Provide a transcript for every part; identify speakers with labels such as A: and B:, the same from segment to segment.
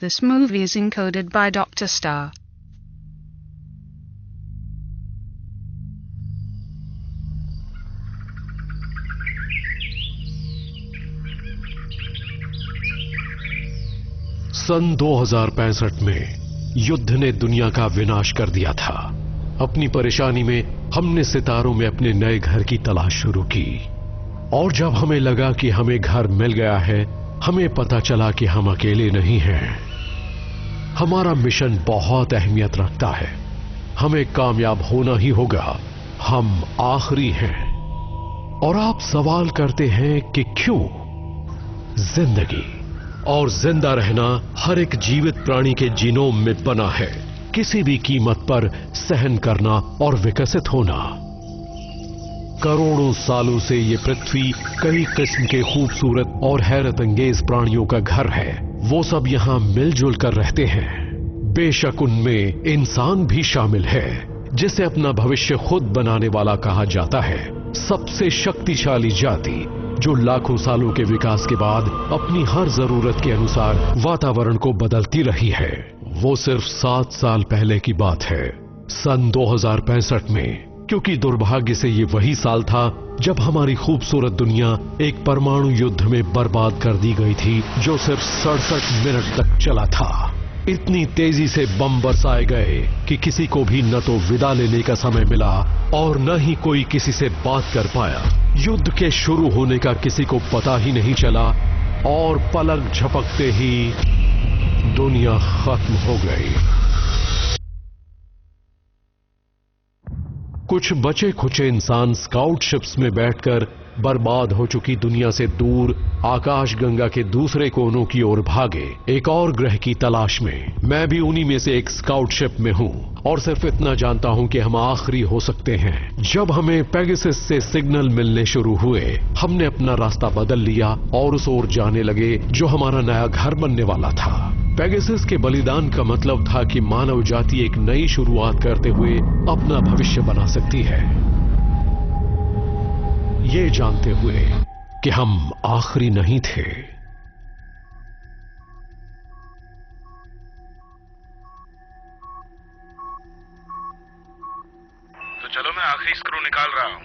A: This movie is encoded by Dr. Star.
B: सन 2065 में युद्ध ने दुनिया का विनाश कर दिया था। अपनी परेशानी में हमने सितारों में अपने नए घर की तलाश शुरू की, और जब हमें लगा कि हमें घर मिल गया है, हमें पता चला कि हम अकेले नहीं हैं। हमारा मिशन बहुत अहमियत रखता है। हमें कामयाब होना ही होगा। हम आखिरी हैं। और आप सवाल करते हैं कि क्यों? जिंदगी और जिंदा रहना हर एक जीवित प्राणी के जीनोम में बना है। किसी भी कीमत पर सहन करना और विकसित होना। करोड़ों सालों से ये पृथ्वी कई किस्म के खूबसूरत और हैरत अंगेज प्राणियों का घर है। वो सब यहां मिलजुल कर रहते हैं। बेशक उनमें इंसान भी शामिल है, जिसे अपना भविष्य खुद बनाने वाला कहा जाता है। सबसे शक्तिशाली जाति जो लाखों सालों के विकास के बाद अपनी हर जरूरत के अनुसार वातावरण को बदलती रही है। वो सिर्फ 7 साल पहले की बात है, सन 2065 में। क्योंकि दुर्भाग्य से ये वही साल था जब हमारी खूबसूरत दुनिया एक परमाणु युद्ध में बर्बाद कर दी गई थी, जो सिर्फ 67 मिनट तक चला था। इतनी तेजी से बम बरसाए गए कि किसी को भी न तो विदा लेने का समय मिला और न ही कोई किसी से बात कर पाया। युद्ध के शुरू होने का किसी को पता ही नहीं चला और पलक झपकते ही दुनिया खत्म हो गई। कुछ बचे खुचे इंसान स्काउट शिप्स में बैठकर बर्बाद हो चुकी दुनिया से दूर आकाशगंगा के दूसरे कोनों की ओर भागे, एक और ग्रह की तलाश में। मैं भी उन्हीं में से एक स्काउट शिप में हूं और सिर्फ इतना जानता हूं कि हम आखिरी हो सकते हैं। जब हमें पेगासस से सिग्नल मिलने शुरू हुए, हमने अपना रास्ता बदल लिया और उस ओर जाने लगे जो हमारा नया घर बनने वाला था। पेगासस के बलिदान का मतलब था कि मानव जाति एक नई शुरुआत करते हुए अपना भविष्य बना सकती है, ये जानते हुए कि हम आखिरी नहीं थे।
C: तो चलो, मैं आखिरी स्क्रू निकाल रहा हूँ।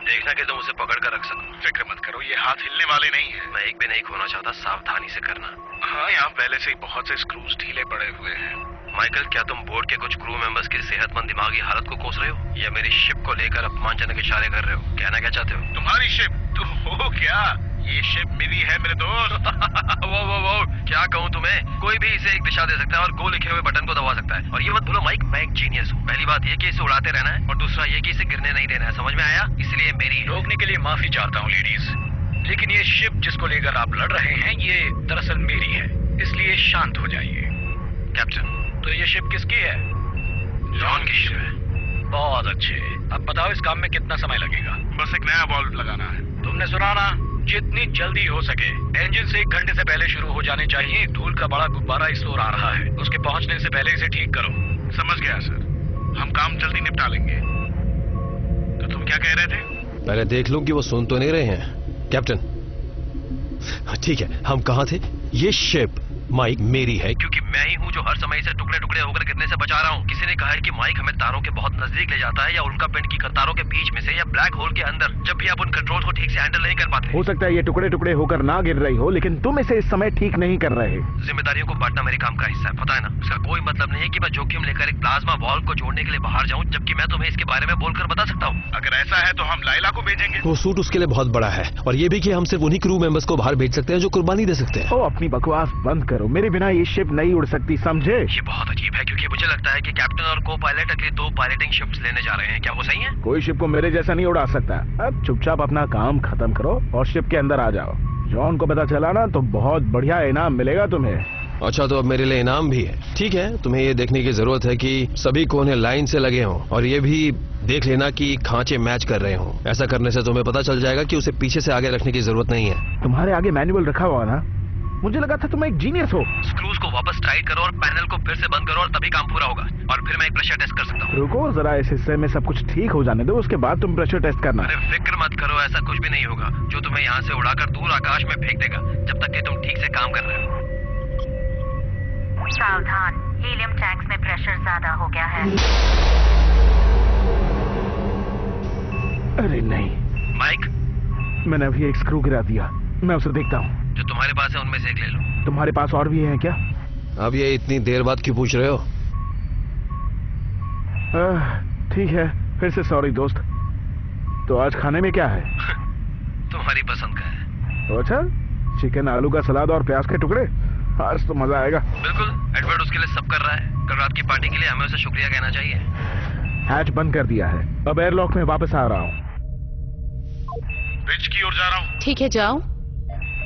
C: देखना कि तुम उसे पकड़ कर रख सको। फिक्र मत करो, ये हाथ हिलने वाले नहीं है। मैं एक भी नहीं खोना चाहता, सावधानी से करना। हाँ, यहाँ पहले से ही बहुत से स्क्रूज ढीले पड़े हुए हैं। माइकल, क्या तुम बोर्ड के कुछ क्रू मेंबर्स की सेहतमंद दिमागी हालत को कोस रहे हो, या मेरी शिप को लेकर अपमानजनक इशारे कर रहे हो? कहना क्या चाहते हो? तुम्हारी शिप? तुम हो क्या? ये शिप मेरी है मेरे दोस्त। वो क्या कहूँ तुम्हें? कोई भी इसे एक दिशा दे सकता है और गो लिखे हुए बटन को दबा सकता है। और ये मत भूलो माइक, मैं एक जीनियस हूँ। पहली बात ये कि इसे उड़ाते रहना है, और दूसरा ये कि इसे गिरने नहीं देना है। समझ में आया? इसलिए मेरी रोकने के लिए माफी चाहता हूँ लेडीज, लेकिन ये शिप जिसको लेकर आप लड़ रहे हैं, ये दरअसल मेरी है, इसलिए शांत हो जाइए। कैप्टन, तो ये शिप किसकी है? जॉन की शिप है। बहुत अच्छे। अब बताओ इस काम में कितना समय लगेगा? बस एक नया वाल्व लगाना है। तुमने सुना ना, जितनी जल्दी हो सके। इंजन से 1 घंटे से पहले शुरू हो जाने चाहिए। धूल का बड़ा गुब्बारा इस ओर आ रहा है, उसके पहुंचने से पहले इसे ठीक करो। समझ गया सर, हम काम जल्दी निपटा लेंगे। तो तुम क्या कह रहे थे?
D: पहले देख लूं कि वो सुन तो नहीं रहे हैं। कैप्टन, ठीक है, हम कहाँ थे? ये शिप माइक मेरी है,
C: क्योंकि मैं ही हूँ जो हर समय इसे टुकड़े टुकड़े होकर गिरने से बचा रहा हूँ। किसी ने कहा है कि माइक हमें तारों के बहुत नजदीक ले जाता है, या उनका पिंड की कतारों के बीच में से, या ब्लैक होल के अंदर, जब भी आप उन कंट्रोल को ठीक से हैंडल नहीं कर पाते।
E: हो सकता है ये टुकड़े टुकड़े होकर ना गिर रही हो, लेकिन तुम इसे इस समय ठीक नहीं कर रहे।
C: जिम्मेदारियों को बांटना मेरे काम का हिस्सा है, पता है ना? इसका कोई मतलब नहीं है कि मैं जोखिम लेकर एक प्लाज्मा वॉल्व को जोड़ने के लिए बाहर जाऊं, जबकि मैं तुम्हें इसके बारे में बोलकर बता सकता हूँ। अगर ऐसा है तो हम लाइला को भेजेंगे।
D: वो सूट उसके लिए बहुत बड़ा है, और ये भी कि हम सिर्फ उन्हीं क्रू मेंबर्स को बाहर भेज सकते हैं जो कुर्बानी दे सकते हैं।
E: ओ, अपनी बकवास बंद करो। मेरे बिना ये शिप नहीं उड़ सकती, समझे?
C: ये बहुत अजीब है, क्योंकि मुझे लगता है कि कैप्टन और को पायलट अगली 2 पायलटिंग शिप्स लेने जा रहे हैं। क्या वो सही है?
E: कोई शिप को मेरे जैसा नहीं उड़ा सकता। अब चुपचाप अपना काम खत्म करो और शिप के अंदर आ जाओ। जॉन को पता चला ना तो बहुत बढ़िया इनाम मिलेगा तुम्हें।
D: अच्छा, तो अब मेरे लिए इनाम भी है। ठीक है, तुम्हें ये देखने की जरूरत है कि सभी कोने लाइन से लगे हों, और ये भी देख लेना कि खांचे मैच कर रहे हों। ऐसा करने से तुम्हें पता चल जाएगा कि उसे पीछे से आगे रखने की जरूरत नहीं है।
E: तुम्हारे आगे मैनुअल रखा हुआ ना? मुझे लगा था तुम एक जीनियस हो।
C: स्क्रूज को वापस टाइट करो और पैनल को फिर से बंद करो, और तभी काम पूरा होगा। और फिर मैं एक प्रेशर टेस्ट कर सकता हूँ।
E: रुको जरा, इस हिस्से में सब कुछ ठीक हो जाने दो, उसके बाद तुम प्रेशर टेस्ट करना।
C: अरे फिक्र मत करो, ऐसा कुछ भी नहीं होगा जो तुम्हें यहाँ से उड़ाकर दूर आकाश में फेंक देगा, जब तक कि तुम ठीक से काम कर रहे हो।
F: सावधान, हीलियम टैंक्स में प्रेशर ज्यादा हो गया है।
E: अरे नहीं
C: माइक,
E: मैंने अभी एक स्क्रू गिरा दिया, मैं उसे देखता हूँ।
C: जो तुम्हारे पास है उनमें से एक ले लो।
E: तुम्हारे पास और भी हैं क्या?
D: अब ये इतनी देर बाद क्यों पूछ रहे हो?
E: ठीक है, फिर से सॉरी दोस्त। तो आज खाने में क्या है?
C: तुम्हारी पसंद का है।
E: तो अच्छा, चिकन, आलू का सलाद और प्याज के टुकड़े। आज तो मजा आएगा।
C: बिल्कुल, एडवर्ड उसके लिए सब कर रहा है। कल रात की पार्टी के लिए हमें उसे शुक्रिया कहना चाहिए।
E: हैच बंद कर दिया है, अब एयरलॉक में वापस आ रहा हूँ।
C: रिच की ओर जा रहा हूँ।
G: ठीक है, जाओ।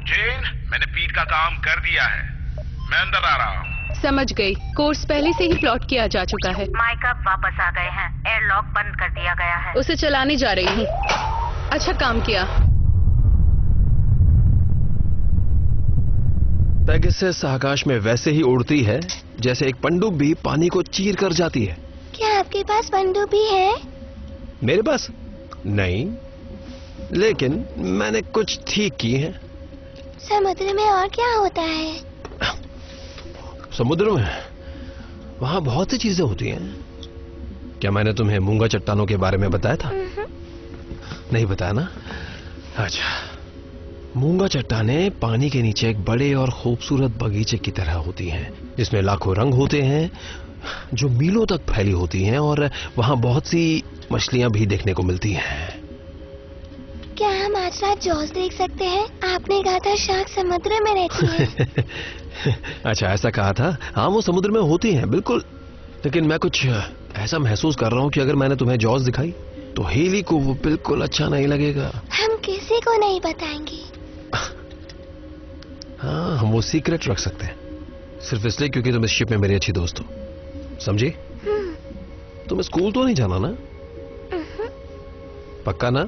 C: जेन, मैंने पीट का काम कर दिया है, मैं अंदर आ रहा हूँ।
G: समझ गई, कोर्स पहले से ही प्लॉट किया जा चुका है।
F: माइक अब वापस आ गए हैं, एयरलॉक बंद कर दिया गया है।
G: उसे चलाने जा रही हूँ। अच्छा काम किया।
D: पेगासस आकाश में वैसे ही उड़ती है जैसे एक पनडुब्बी पानी को चीर कर जाती है।
H: क्या आपके पास पनडुब्बी है?
D: मेरे पास नहीं, लेकिन मैंने कुछ ठीक की है।
H: समुद्र में और क्या होता है?
D: समुद्र में वहां बहुत सी चीजें होती हैं। क्या मैंने तुम्हें मूंगा चट्टानों के बारे में बताया था? नहीं बताया ना? अच्छा, मूंगा चट्टानें पानी के नीचे एक बड़े और खूबसूरत बगीचे की तरह होती हैं, जिसमें लाखों रंग होते हैं, जो मीलों तक फैली होती हैं, और वहां बहुत सी मछलियां भी देखने को मिलती हैं।
H: क्या हम आज रात जॉस देख सकते हैं? आपने कहा था शार्क समुद्र में रहती है।
D: अच्छा, ऐसा कहा था? हाँ, वो समुद्र में होती हैं, बिल्कुल। लेकिन मैं कुछ ऐसा महसूस कर रहा हूँ कि अगर मैंने तुम्हें जॉस दिखाई तो हेली को वो बिल्कुल अच्छा नहीं लगेगा।
H: हम किसी को नहीं बताएंगे।
D: हाँ, हम वो सीक्रेट रख सकते हैं, सिर्फ इसलिए क्योंकि तुम इस शिप में मेरी अच्छी दोस्त हो, समझी? तुम्हें स्कूल तो नहीं जाना ना? पक्का ना?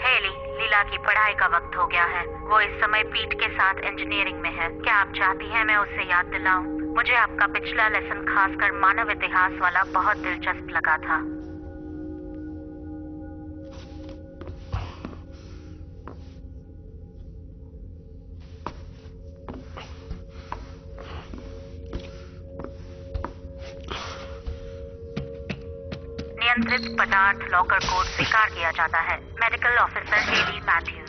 F: हेली, लीला की पढ़ाई का वक्त हो गया है। वो इस समय पीट के साथ इंजीनियरिंग में है। क्या आप चाहती हैं मैं उससे याद दिलाऊं? मुझे आपका पिछला लेसन खासकर मानव इतिहास वाला बहुत दिलचस्प लगा था। नियंत्रित पदार्थ लॉकर कोड स्वीकार किया जाता है। Medical officer Hayley Matthews.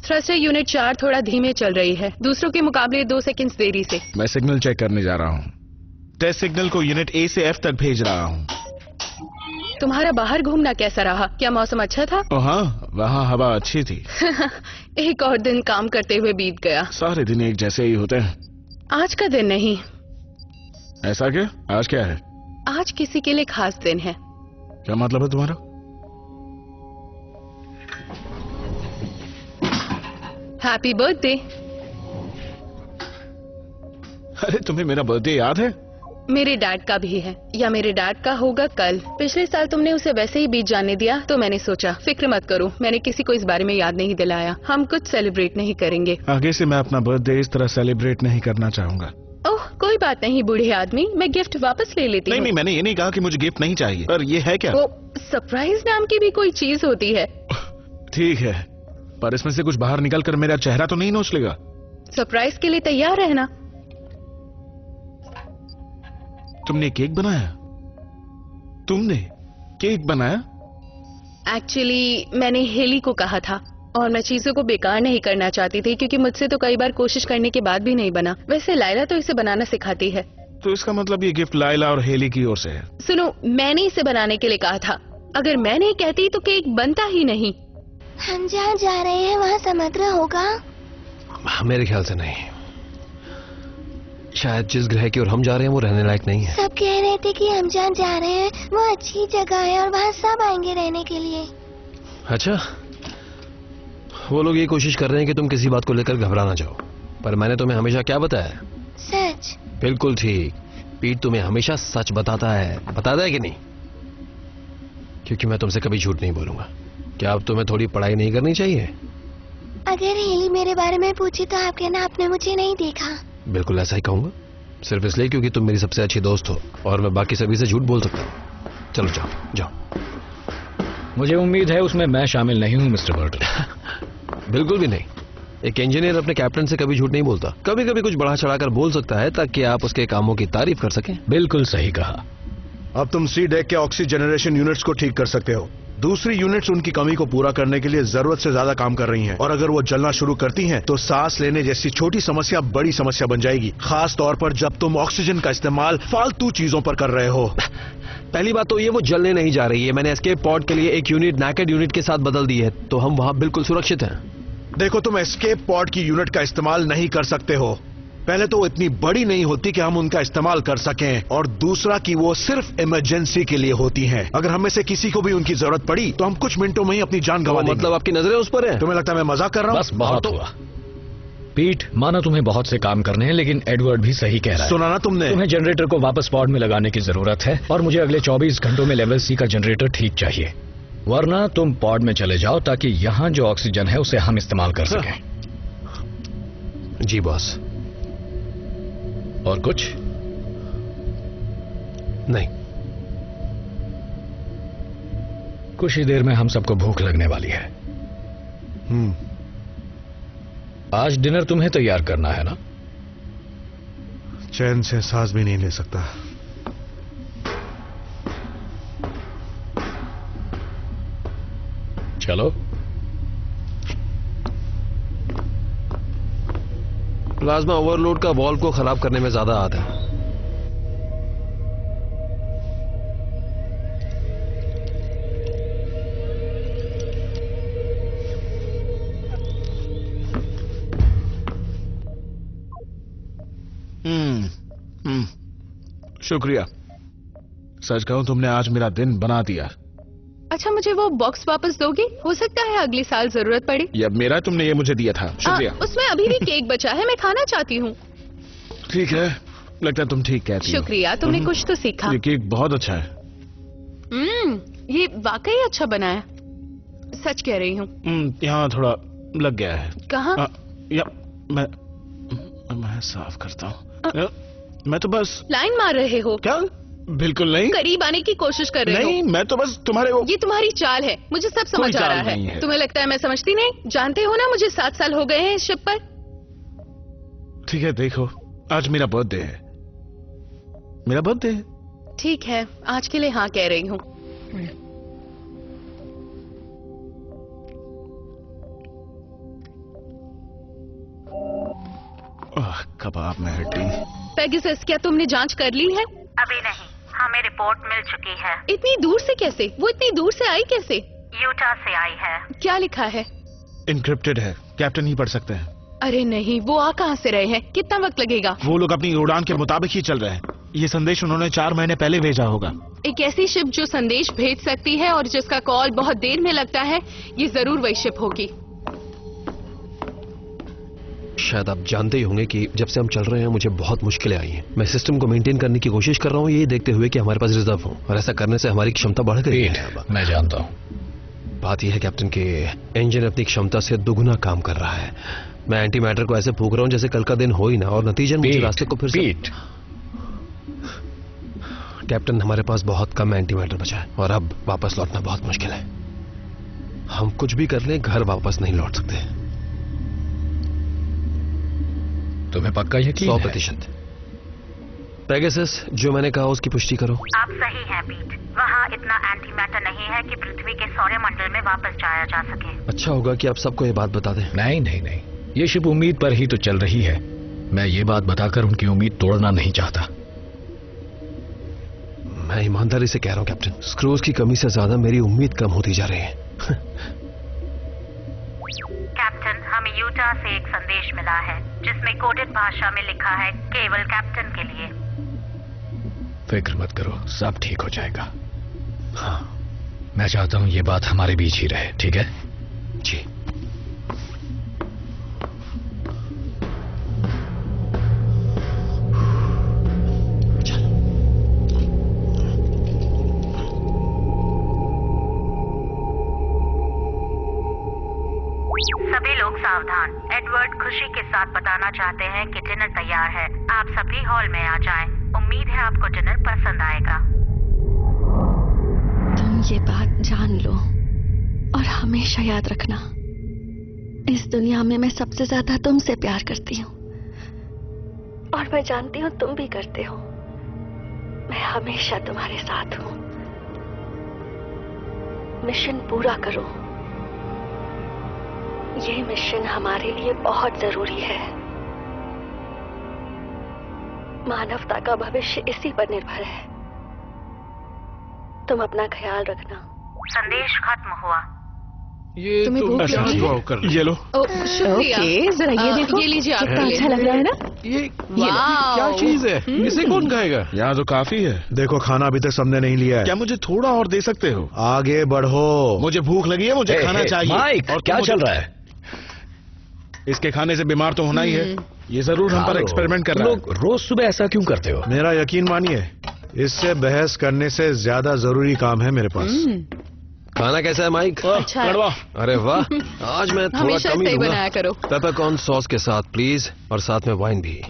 G: Thruster unit 4 थोड़ा धीमे चल रही है, दूसरों के मुकाबले 2 सेकंड्स देरी से।
E: मैं सिग्नल चेक करने जा रहा हूँ। टेस्ट सिग्नल को यूनिट ए से एफ तक भेज रहा हूँ।
G: तुम्हारा बाहर घूमना कैसा रहा? क्या मौसम अच्छा था?
E: हाँ, वहाँ हवा अच्छी थी।
G: एक और दिन काम करते हुए बीत गया।
E: सारे दिन एक जैसे ही होते हैं।
G: आज का दिन नहीं।
E: ऐसा क्या? आज क्या है?
G: आज किसी के लिए खास दिन है।
E: क्या मतलब है तुम्हारा?
G: Happy birthday.
E: अरे, तुम्हें मेरा बर्थडे याद है?
G: मेरे डैड का भी है, या मेरे डैड का होगा कल। पिछले साल तुमने उसे वैसे ही बीत जाने दिया, तो मैंने सोचा फिक्र मत करो, मैंने किसी को इस बारे में याद नहीं दिलाया। हम कुछ सेलिब्रेट नहीं करेंगे।
E: आगे से मैं अपना बर्थडे इस तरह सेलिब्रेट नहीं करना चाहूंगा।
G: ओह, कोई बात नहीं बूढ़े आदमी, मैं गिफ्ट वापस ले लेती हूँ।
E: नहीं, मैंने ये नहीं कहा कि मुझे गिफ्ट नहीं चाहिए, पर ये है क्या?
G: वो सरप्राइज नाम की भी कोई चीज होती है।
E: ठीक है, पर इसमें से कुछ बाहर निकलकर मेरा चेहरा तो नहीं नोच लेगा?
G: सरप्राइज के लिए तैयार रहना।
E: तुमने केक बनाया? तुमने केक बनाया?
G: एक्चुअली मैंने हेली को कहा था, और मैं चीजों को बेकार नहीं करना चाहती थी, क्योंकि मुझसे तो कई बार कोशिश करने के बाद भी नहीं बना। वैसे लाइला तो इसे बनाना सिखाती है।
E: तो इसका मतलब ये गिफ्ट लाइला और हेली की ओर से है?
G: सुनो, मैंने इसे बनाने के लिए कहा था। अगर मैं नहीं कहती तो केक बनता ही नहीं।
H: हम जहाँ जा रहे हैं वहाँ समुद्र होगा?
D: मेरे ख्याल से नहीं। शायद जिस ग्रह की ओर हम जा रहे हैं वो रहने लायक नहीं है।
H: सब कह रहे थे कि हम जहाँ जा रहे हैं वो अच्छी जगह है और वहाँ सब आएंगे रहने के लिए।
D: अच्छा, वो लोग ये कोशिश कर रहे हैं कि तुम किसी बात को लेकर घबरा ना जाओ, पर मैंने तुम्हें हमेशा क्या बताया?
H: सच।
D: बिल्कुल ठीक। पीट तुम्हें हमेशा सच बताता है, बताता है कि नहीं? क्योंकि मैं तुमसे कभी झूठ नहीं बोलूंगा। क्या अब तुम्हें थोड़ी पढ़ाई नहीं करनी चाहिए?
H: अगर हेली मेरे बारे में पूछी तो आप कहना आपने मुझे नहीं देखा।
D: बिल्कुल ऐसा ही कहूंगा, सिर्फ इसलिए क्योंकि तुम मेरी सबसे अच्छी दोस्त हो और मैं बाकी सभी से झूठ बोल सकता हूँ। चलो जाओ जाओ।
I: मुझे उम्मीद है उसमें मैं शामिल नहीं हूँ मिस्टर बर्टन।
D: बिल्कुल भी नहीं। एक इंजीनियर अपने कैप्टन से कभी झूठ नहीं बोलता। कभी कभी कुछ बढ़ा चढ़ाकर बोल सकता है ताकि आप उसके कामों की तारीफ कर सकें।
I: बिल्कुल सही कहा।
E: अब तुम सी डेक के ऑक्सीजनरेशन यूनिट्स को ठीक कर सकते हो। दूसरी यूनिट्स उनकी कमी को पूरा करने के लिए जरूरत से ज्यादा काम कर रही हैं और अगर वो जलना शुरू करती हैं तो सांस लेने जैसी छोटी समस्या बड़ी समस्या बन जाएगी, खास तौर पर जब तुम ऑक्सीजन का इस्तेमाल फालतू चीजों पर कर रहे हो।
D: पहली बात तो ये वो जलने नहीं जा रही है। मैंने एस्केप पॉड के लिए एक यूनिट नैकेड यूनिट के साथ बदल दी है, तो हम वहां बिल्कुल सुरक्षित हैं।
E: देखो, तुम एस्केप पॉड की यूनिट का इस्तेमाल नहीं कर सकते हो। पहले तो वो इतनी बड़ी नहीं होती कि हम उनका इस्तेमाल कर सकें, और दूसरा कि वो सिर्फ इमरजेंसी के लिए होती हैं। अगर हम में से किसी को भी उनकी जरूरत पड़ी तो हम कुछ मिनटों में ही अपनी जान गंवा देंगे।
D: मतलब आपकी नजरें उस पर हैं?
E: तुम्हें लगता है मैं मजाक कर रहा हूँ?
I: बस बहुत हुआ। पीट, माना तुम्हें बहुत से काम करने हैं, लेकिन एडवर्ड भी सही कह रहा है।
E: सुना ना तुमने?
I: तुम्हें जनरेटर को वापस पॉड में लगाने की जरूरत है और मुझे अगले 24 घंटों में लेवल सी का जनरेटर ठीक चाहिए, वरना तुम पॉड में चले जाओ ताकि यहाँ जो ऑक्सीजन है उसे हम इस्तेमाल कर सकें।
D: जी बॉस।
I: और कुछ
D: नहीं।
I: कुछ ही देर में हम सबको भूख लगने वाली है। आज डिनर तुम्हें तैयार करना है ना?
E: चैन से सांस भी नहीं ले सकता।
I: चलो।
D: प्लाज्मा ओवरलोड का वॉल्व को खराब करने में ज्यादा हाथ है।
E: शुक्रिया। सच कहूं तुमने आज मेरा दिन बना दिया।
G: अच्छा, मुझे वो बॉक्स वापस दोगी? हो सकता है अगली साल जरूरत पड़े।
E: ये मेरा, तुमने ये मुझे दिया था। शुक्रिया।
G: उसमें अभी भी केक बचा है, मैं खाना चाहती हूँ।
E: ठीक है, लगता है तुम ठीक कहती हो।
G: शुक्रिया, तुमने कुछ तो सीखा।
E: ये केक बहुत अच्छा है।
G: ये वाकई अच्छा बना है, सच कह रही हूँ।
E: यहाँ थोड़ा लग गया है।
G: कहाँ?
E: मैं साफ करता हूँ। मैं तो बस
G: लाइन मार रहे हो
E: क्या? बिल्कुल नहीं।
G: करीब आने की कोशिश कर रहे हो।
E: नहीं, मैं तो बस तुम्हारे वो...
G: ये तुम्हारी चाल है, मुझे सब समझ आ रहा है। तुम्हें लगता है मैं समझती नहीं? जानते हो ना, मुझे 7 साल हो गए हैं इस शिप पर।
E: ठीक है, देखो, आज मेरा बर्थडे है। मेरा बर्थडे है।
G: ठीक है, आज के लिए हाँ कह रही हूँ।
E: कबाब में हड्डी।
G: पेगासस, क्या तुमने जांच कर ली है?
F: अभी नहीं, हमें रिपोर्ट मिल चुकी है।
G: इतनी दूर से कैसे? वो इतनी दूर से आई कैसे?
F: यूटा से आई है।
G: क्या लिखा है?
E: इनक्रिप्टेड है, कैप्टन ही पढ़ सकते हैं।
G: अरे नहीं, वो आ कहाँ से रहे हैं? कितना वक्त लगेगा?
E: वो लोग अपनी उड़ान के मुताबिक ही चल रहे हैं। ये संदेश उन्होंने 4 महीने पहले भेजा होगा।
G: एक ऐसी शिप जो संदेश भेज सकती है और जिसका कॉल बहुत देर में लगता है, ये जरूर वही शिप होगी।
D: शायद आप जानते ही होंगे कि जब से हम चल रहे हैं मुझे बहुत मुश्किलें आई हैं। मैं सिस्टम को मेंटेन करने की कोशिश कर रहा हूँ, ये देखते हुए कि हमारे पास रिजर्व हो, और ऐसा करने से हमारी क्षमता बढ़ गई है।
I: मैं जानता हूँ।
D: बात यह है कैप्टन कि इंजन अपनी क्षमता से दुगुना काम कर रहा है। मैं एंटी मैटर को ऐसे फूंक रहा हूँ जैसे कल का दिन हो ही ना, और नतीजन मुझे रास्ते को फिर से... कैप्टन, हमारे पास बहुत कम एंटी मैटर बचा है और अब वापस लौटना बहुत मुश्किल है। हम कुछ भी कर लें, घर वापस नहीं लौट सकते।
I: तुम्हें पक्का यकीन?
D: 100%। पेगासस, जो मैंने कहा उसकी पुष्टि करो।
F: आप सही हैं पीट, वहाँ इतना एंटी मैटर नहीं है कि पृथ्वी के सौरमंडल में वापस जाया जा सके।
D: अच्छा होगा कि आप सबको ये बात बता दें।
I: नहीं नहीं नहीं, ये शिप उम्मीद पर ही तो चल रही है। मैं ये बात बताकर उनकी उम्मीद तोड़ना नहीं चाहता।
D: मैं ईमानदारी से कह रहा हूं कैप्टन, स्क्रूज की कमी से ज्यादा मेरी उम्मीद कम होती जा रही है।
F: कैप्टन, हमें यूटा से एक संदेश मिला है जिसमें कोडेड भाषा में लिखा है, केवल कैप्टन के लिए।
I: फिक्र मत करो, सब ठीक हो जाएगा। हाँ, मैं चाहता हूं ये बात हमारे बीच ही रहे, ठीक है?
D: जी।
F: सावधान। एडवर्ड खुशी के साथ बताना चाहते हैं कि डिनर तैयार है। आप सभी हॉल में आ जाएं। उम्मीद है आपको डिनर पसंद आएगा।
J: तुम ये बात जान लो और हमेशा याद रखना, इस दुनिया में मैं सबसे ज्यादा तुमसे प्यार करती हूँ और मैं जानती हूँ तुम भी करते हो। मैं हमेशा तुम्हारे साथ हूँ। मिशन पूरा करो। ये मिशन हमारे लिए बहुत जरूरी है। मानवता का भविष्य इसी पर निर्भर है। तुम अपना ख्याल रखना।
F: संदेश खत्म हुआ।
E: ये
G: तुम्हें भूख
E: अच्छा
G: लगी है?
E: कर ये लो।
G: शुक्रिया।
J: जरा ये देखो,
G: ये लीजिए आपके
J: कितना
G: लिए।
J: अच्छा लग रहा है ना?
E: ये
G: वाओ।
E: क्या चीज है? इसे कौन खाएगा? यहाँ तो काफी है। देखो खाना अभी तक सबने नहीं लिया है। क्या मुझे थोड़ा और दे सकते हो? आगे बढ़ो, मुझे भूख लगी है, मुझे खाना चाहिए।
I: माइक,
E: और
I: क्या चल रहा है?
E: इसके खाने से बीमार तो होना ही है। ये जरूर हम पर एक्सपेरिमेंट कर रहा है।
I: लोग रोज सुबह ऐसा क्यों करते हो?
E: मेरा यकीन मानिए, इससे बहस करने से ज्यादा जरूरी काम है मेरे पास।
D: खाना कैसा है माइक?
G: अच्छा है।
D: अरे वाह, आज मैं थोड़ा
G: हमेशा
D: कम ही
G: सही
D: दूंगा।
G: बनाया करो।
D: पेपरकॉर्न सॉस के साथ प्लीज, और साथ में वाइन भी।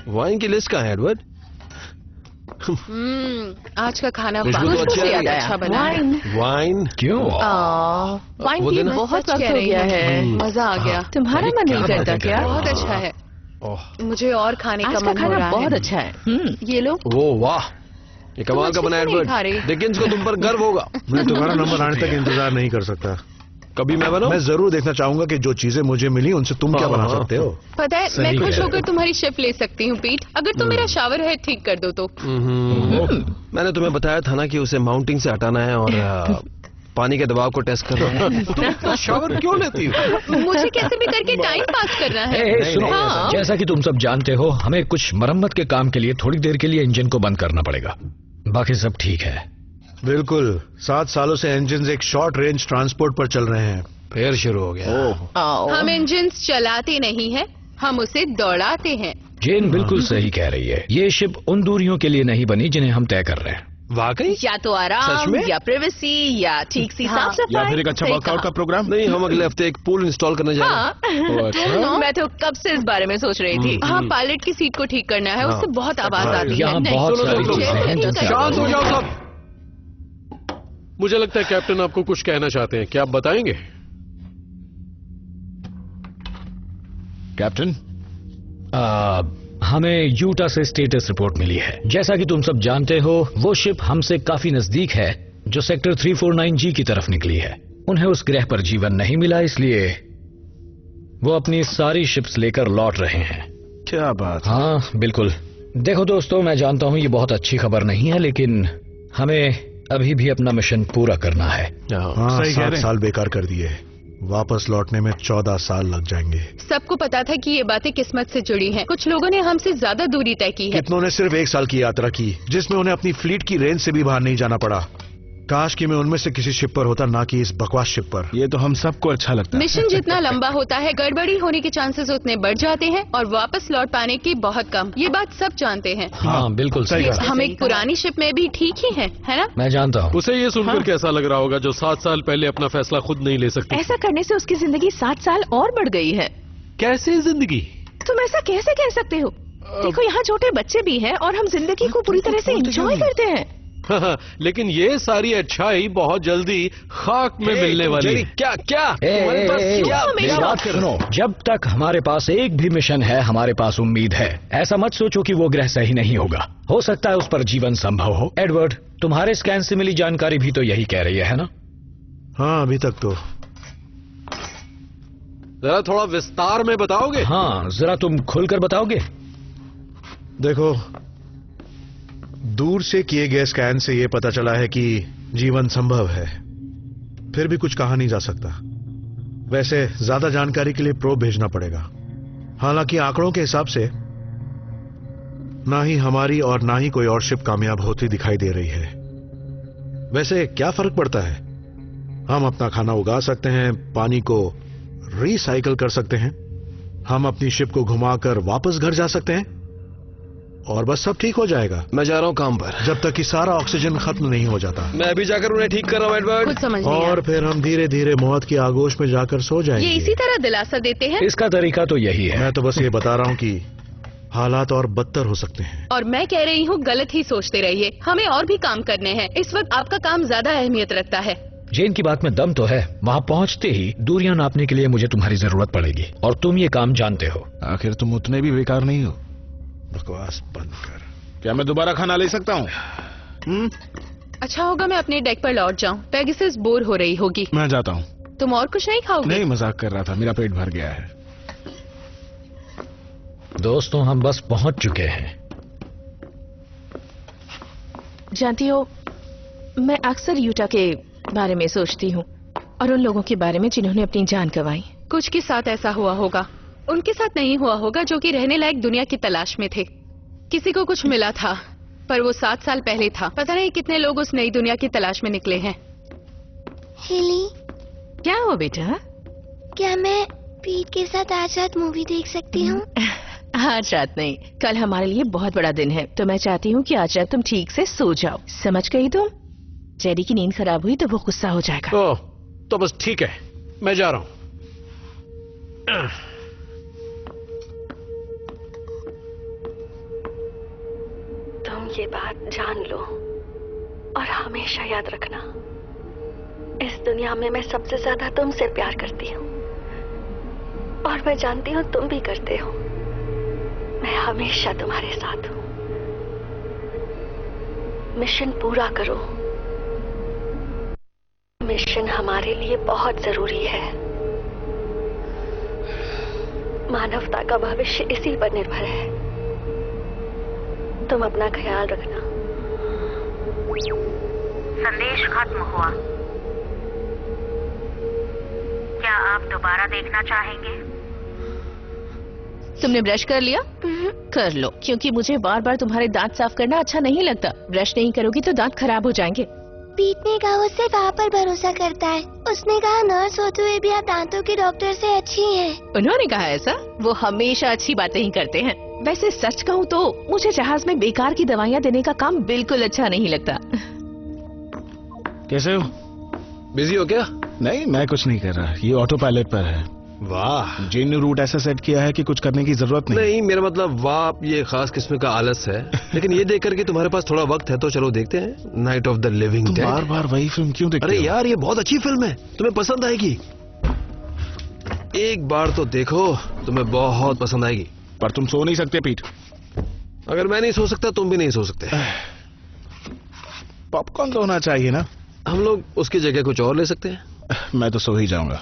D: वाइन की लिस्ट कहाँ है एडवर्ड?
G: आज का खाना
D: खुशबू तो
G: वाकई
D: अच्छी
G: से
D: आ रही है।
G: अच्छा बना है।
D: वाइन
I: क्यों?
J: वाइन
D: वो
J: पी
D: देना।
J: बहुत वक्त हो गया है।
G: मजा आ गया।
J: तुम्हारा मन नहीं
I: क्या
J: करता
I: बातें
J: क्या?
I: कर रहे हो?
G: बहुत अच्छा है।
D: ओह,
G: मुझे और खाने का
J: आज का
G: मन हो रहा
J: खाना
G: है।
J: बहुत अच्छा है।
G: ये लो।
D: वो वाह, ये कमाल का
G: अच्छे
D: बना
G: से नहीं खा रहे।
D: एडवर्ड। डिकिंस को तुम पर गर्व होगा।
E: मैं तुम्हारा नंबर आने तक इंतजार नहीं कर सकता।
D: कभी मैं बनाऊं?
E: मैं जरूर देखना चाहूंगा कि जो चीजें मुझे मिली उनसे तुम क्या बना सकते हो।
G: पता है, मैं
E: सही
G: खुश
E: है।
G: होकर तुम्हारी शिफ्ट ले सकती हूँ पीट, अगर तुम मेरा शावर हेड ठीक कर दो तो।
D: मैंने तुम्हें बताया था ना कि उसे माउंटिंग से हटाना है और पानी के दबाव को टेस्ट करना है। तुम शावर क्यों लेती हो?
G: मुझे कैसे भी करके टाइम पास करना है।
I: सुनो,
G: हाँ।
I: जैसा कि तुम सब जानते हो, हमें कुछ मरम्मत के काम के लिए थोड़ी देर के लिए इंजन को बंद करना पड़ेगा। बाकी सब ठीक है।
E: बिल्कुल, 7 सालों से इंजन एक शॉर्ट रेंज ट्रांसपोर्ट पर चल रहे हैं।
D: फिर शुरू हो गया।
G: हम इंजन चलाते नहीं हैं, हम उसे दौड़ाते हैं।
I: जेन बिल्कुल सही कह रही है। ये शिप उन दूरियों के लिए नहीं बनी जिन्हें हम तय कर रहे हैं।
D: वाकई?
J: या तो
D: सच
J: आराम
D: में?
J: या प्राइवेसी या ठीक सी साफ सफाई।
E: या फिर एक अच्छा
J: सही
E: वर्कआउट का
J: कहा।
E: प्रोग्राम।
D: नहीं, हम अगले हफ्ते एक पूल इंस्टॉल करने जा रहे हैं।
J: हाँ, मैं तो कब से इस बारे में सोच रही थी।
G: हाँ, पायलट की सीट को ठीक करना है, उससे बहुत आवाज आती है।
I: यहाँ
G: नहीं,
I: बहुत
G: सुनो,
I: सारी
G: सुनो,
I: चीजें हैं
G: सुनो,
I: जिनसे
G: सुनो,
D: शांत हो जाओ सब।
B: मुझे लगता है कैप्टन आपको कुछ कहना चाहते हैं, क्या आप बताएंगे?
I: कैप्टन, हमें यूटा से स्टेटस रिपोर्ट मिली है। जैसा कि तुम सब जानते हो, वो शिप हमसे काफी नजदीक है जो सेक्टर 349G की तरफ निकली है। उन्हें उस ग्रह पर जीवन नहीं मिला, इसलिए वो अपनी सारी शिप्स लेकर लौट रहे हैं।
E: क्या बात।
I: हाँ बिल्कुल। देखो दोस्तों, मैं जानता हूं ये बहुत अच्छी खबर नहीं है, लेकिन हमें अभी भी अपना मिशन पूरा करना है।
E: हाँ, सही कह
G: 7
E: रहे हैं। साल बेकार कर दिए। वापस लौटने में 14 साल लग जाएंगे।
G: सबको पता था कि ये बातें किस्मत से जुड़ी हैं। कुछ लोगों ने हमसे ज्यादा दूरी तय की है।
E: कितनों ने सिर्फ 1 साल की यात्रा की, जिसमें उन्हें अपनी फ्लीट की रेंज से भी बाहर नहीं जाना पड़ा। काश कि मैं उनमें से किसी शिप पर होता, ना कि इस बकवास शिप पर। ये तो हम सबको अच्छा लगता
G: मिशन जितना लंबा होता है, गड़बड़ी होने के चांसेस उतने बढ़ जाते हैं और वापस लौट पाने की बहुत कम। ये बात सब जानते हैं।
I: हाँ बिल्कुल
E: सही
I: सही।
E: कहा।
G: हम एक पुरानी शिप में भी ठीक ही है ना?
I: मैं जानता हूँ।
B: उसे ये सुनकर कैसा लग रहा होगा जो 7 साल पहले अपना फैसला खुद नहीं ले सकती?
J: ऐसा करने से उसकी जिंदगी 7 साल और बढ़ गई है।
B: कैसे जिंदगी?
J: तुम ऐसा कैसे कह सकते हो? देखो, यहाँ छोटे बच्चे भी हैं और हम जिंदगी को पूरी तरह से एंजॉय करते हैं।
B: लेकिन ये सारी अच्छाई बहुत जल्दी खाक में मिलने वाली है।
D: क्या क्या तुम्हारे पास क्या
I: मेरी बात सुनो। जब तक हमारे पास एक भी मिशन है, हमारे पास उम्मीद है। ऐसा मत सोचो कि वो ग्रह सही नहीं होगा। हो सकता है उस पर जीवन संभव हो। एडवर्ड, तुम्हारे स्कैन से मिली जानकारी भी तो यही कह रही है ना?
E: हाँ, अभी तक तो।
B: जरा थोड़ा विस्तार में बताओगे?
I: हाँ, जरा तुम खुलकर बताओगे?
E: देखो, दूर से किए गए स्कैन से यह पता चला है कि जीवन संभव है, फिर भी कुछ कहा नहीं जा सकता। वैसे ज्यादा जानकारी के लिए प्रोब भेजना पड़ेगा। हालांकि आंकड़ों के हिसाब से ना ही हमारी और ना ही कोई और शिप कामयाब होती दिखाई दे रही है। वैसे क्या फर्क पड़ता है? हम अपना खाना उगा सकते हैं, पानी को रिसाइकल कर सकते हैं, हम अपनी शिप को घुमाकर वापस घर जा सकते हैं। और बस सब ठीक हो जाएगा।
D: मैं जा रहा हूँ काम पर,
E: जब तक कि सारा ऑक्सीजन खत्म नहीं हो जाता।
D: मैं अभी जाकर उन्हें ठीक कर रहा हूँ एडवर्ड।
G: कुछ समझ नहीं
E: और फिर हम धीरे धीरे मौत की आगोश में जाकर सो जाएंगे।
G: ये इसी तरह दिलासा देते हैं।
I: इसका तरीका तो यही है।
E: मैं तो बस ये बता रहा हूँ कि हालात और बदतर हो सकते हैं।
G: और मैं कह रही हूँ गलत ही सोचते रहिए, हमें और भी काम करने हैं। इस वक्त आपका काम ज्यादा अहमियत रखता है।
I: जेन की बात में दम तो है। वहाँ पहुँचते ही दूरियां नापने के लिए मुझे तुम्हारी जरूरत पड़ेगी और तुम ये काम जानते हो।
C: आखिर तुम उतने भी बेकार नहीं हो।
E: बकवास बंद कर।
C: क्या मैं दोबारा खाना ले सकता हूँ?
G: अच्छा होगा मैं अपने डेक पर लौट जाऊँ। पेगासस बोर हो रही होगी।
C: मैं जाता हूँ।
G: तुम और कुछ नहीं खाओगे?
C: नहीं, मजाक कर रहा था, मेरा पेट भर गया है।
I: दोस्तों हम बस पहुंच चुके हैं।
K: जानती हो, मैं अक्सर यूटा के बारे में सोचती हूँ और उन लोगों के बारे में जिन्होंने अपनी जान गंवाई।
G: कुछ के साथ ऐसा हुआ होगा, उनके साथ नहीं हुआ होगा जो कि रहने लायक दुनिया की तलाश में थे। किसी को कुछ मिला था पर वो 7 साल पहले था। पता नहीं कितने लोग उस नई दुनिया की तलाश में निकले हैं।
H: हेली,
K: क्या हुआ बेटा?
H: क्या मैं पीट के साथ आज रात मूवी देख सकती हूँ?
K: आज रात नहीं, कल हमारे लिए बहुत बड़ा दिन है, तो मैं चाहती हूँ कि आज रात तुम ठीक से सो जाओ। समझ गई तुम? जेरी की नींद खराब हुई तो वो गुस्सा हो जाएगा।
B: ओह, तो बस ठीक है, मैं जा रहा हूँ।
J: तुम ये बात जान लो और हमेशा याद रखना, इस दुनिया में मैं सबसे ज्यादा तुमसे प्यार करती हूँ और मैं जानती हूँ तुम भी करते हो। मैं हमेशा तुम्हारे साथ हूँ। मिशन पूरा करो। मिशन हमारे लिए बहुत जरूरी है। मानवता का भविष्य इसी पर निर्भर है। तुम अपना ख्याल रखना।
F: संदेश खत्म हुआ। क्या आप दोबारा देखना चाहेंगे?
K: तुमने ब्रश कर लिया? कर लो, क्योंकि मुझे बार बार तुम्हारे दांत साफ करना अच्छा नहीं लगता। ब्रश नहीं करोगी तो दांत खराब हो जाएंगे।
H: पीट ने कहा वो सिर्फ आप पर भरोसा करता है। उसने कहा नर्स होते हुए भी आप दांतों के डॉक्टर से अच्छी हैं।
K: उन्होंने कहा ऐसा? वो हमेशा अच्छी बातें ही करते हैं। वैसे सच कहूँ तो मुझे जहाज में बेकार की दवाइयाँ देने का काम बिल्कुल अच्छा नहीं लगता।
C: कैसे हो?
D: बिजी हो क्या?
C: नहीं, मैं कुछ नहीं कर रहा, ये ऑटो पायलट पर है।
D: वाह,
C: जेन ने रूट ऐसा सेट किया है कि कुछ करने की जरूरत नहीं।
D: नहीं, मेरा मतलब वाह, ये खास किस्म का आलस है। लेकिन ये देख करके तुम्हारे पास थोड़ा वक्त है तो चलो देखते हैं Night of the Living Dead.
C: बार बार वही फिल्म क्यों देखते
D: अरे
C: हो?
D: यार, ये बहुत अच्छी फिल्म है, तुम्हें पसंद आएगी। एक बार तो देखो, तुम्हें बहुत पसंद आएगी।
C: पर तुम सो नहीं सकते पीट।
D: अगर मैं नहीं सो सकता तुम भी नहीं सो सकते।
C: पॉपकॉर्न तो होना चाहिए ना।
D: हम लोग उसकी जगह कुछ और ले सकते हैं।
C: मैं तो सो ही जाऊंगा।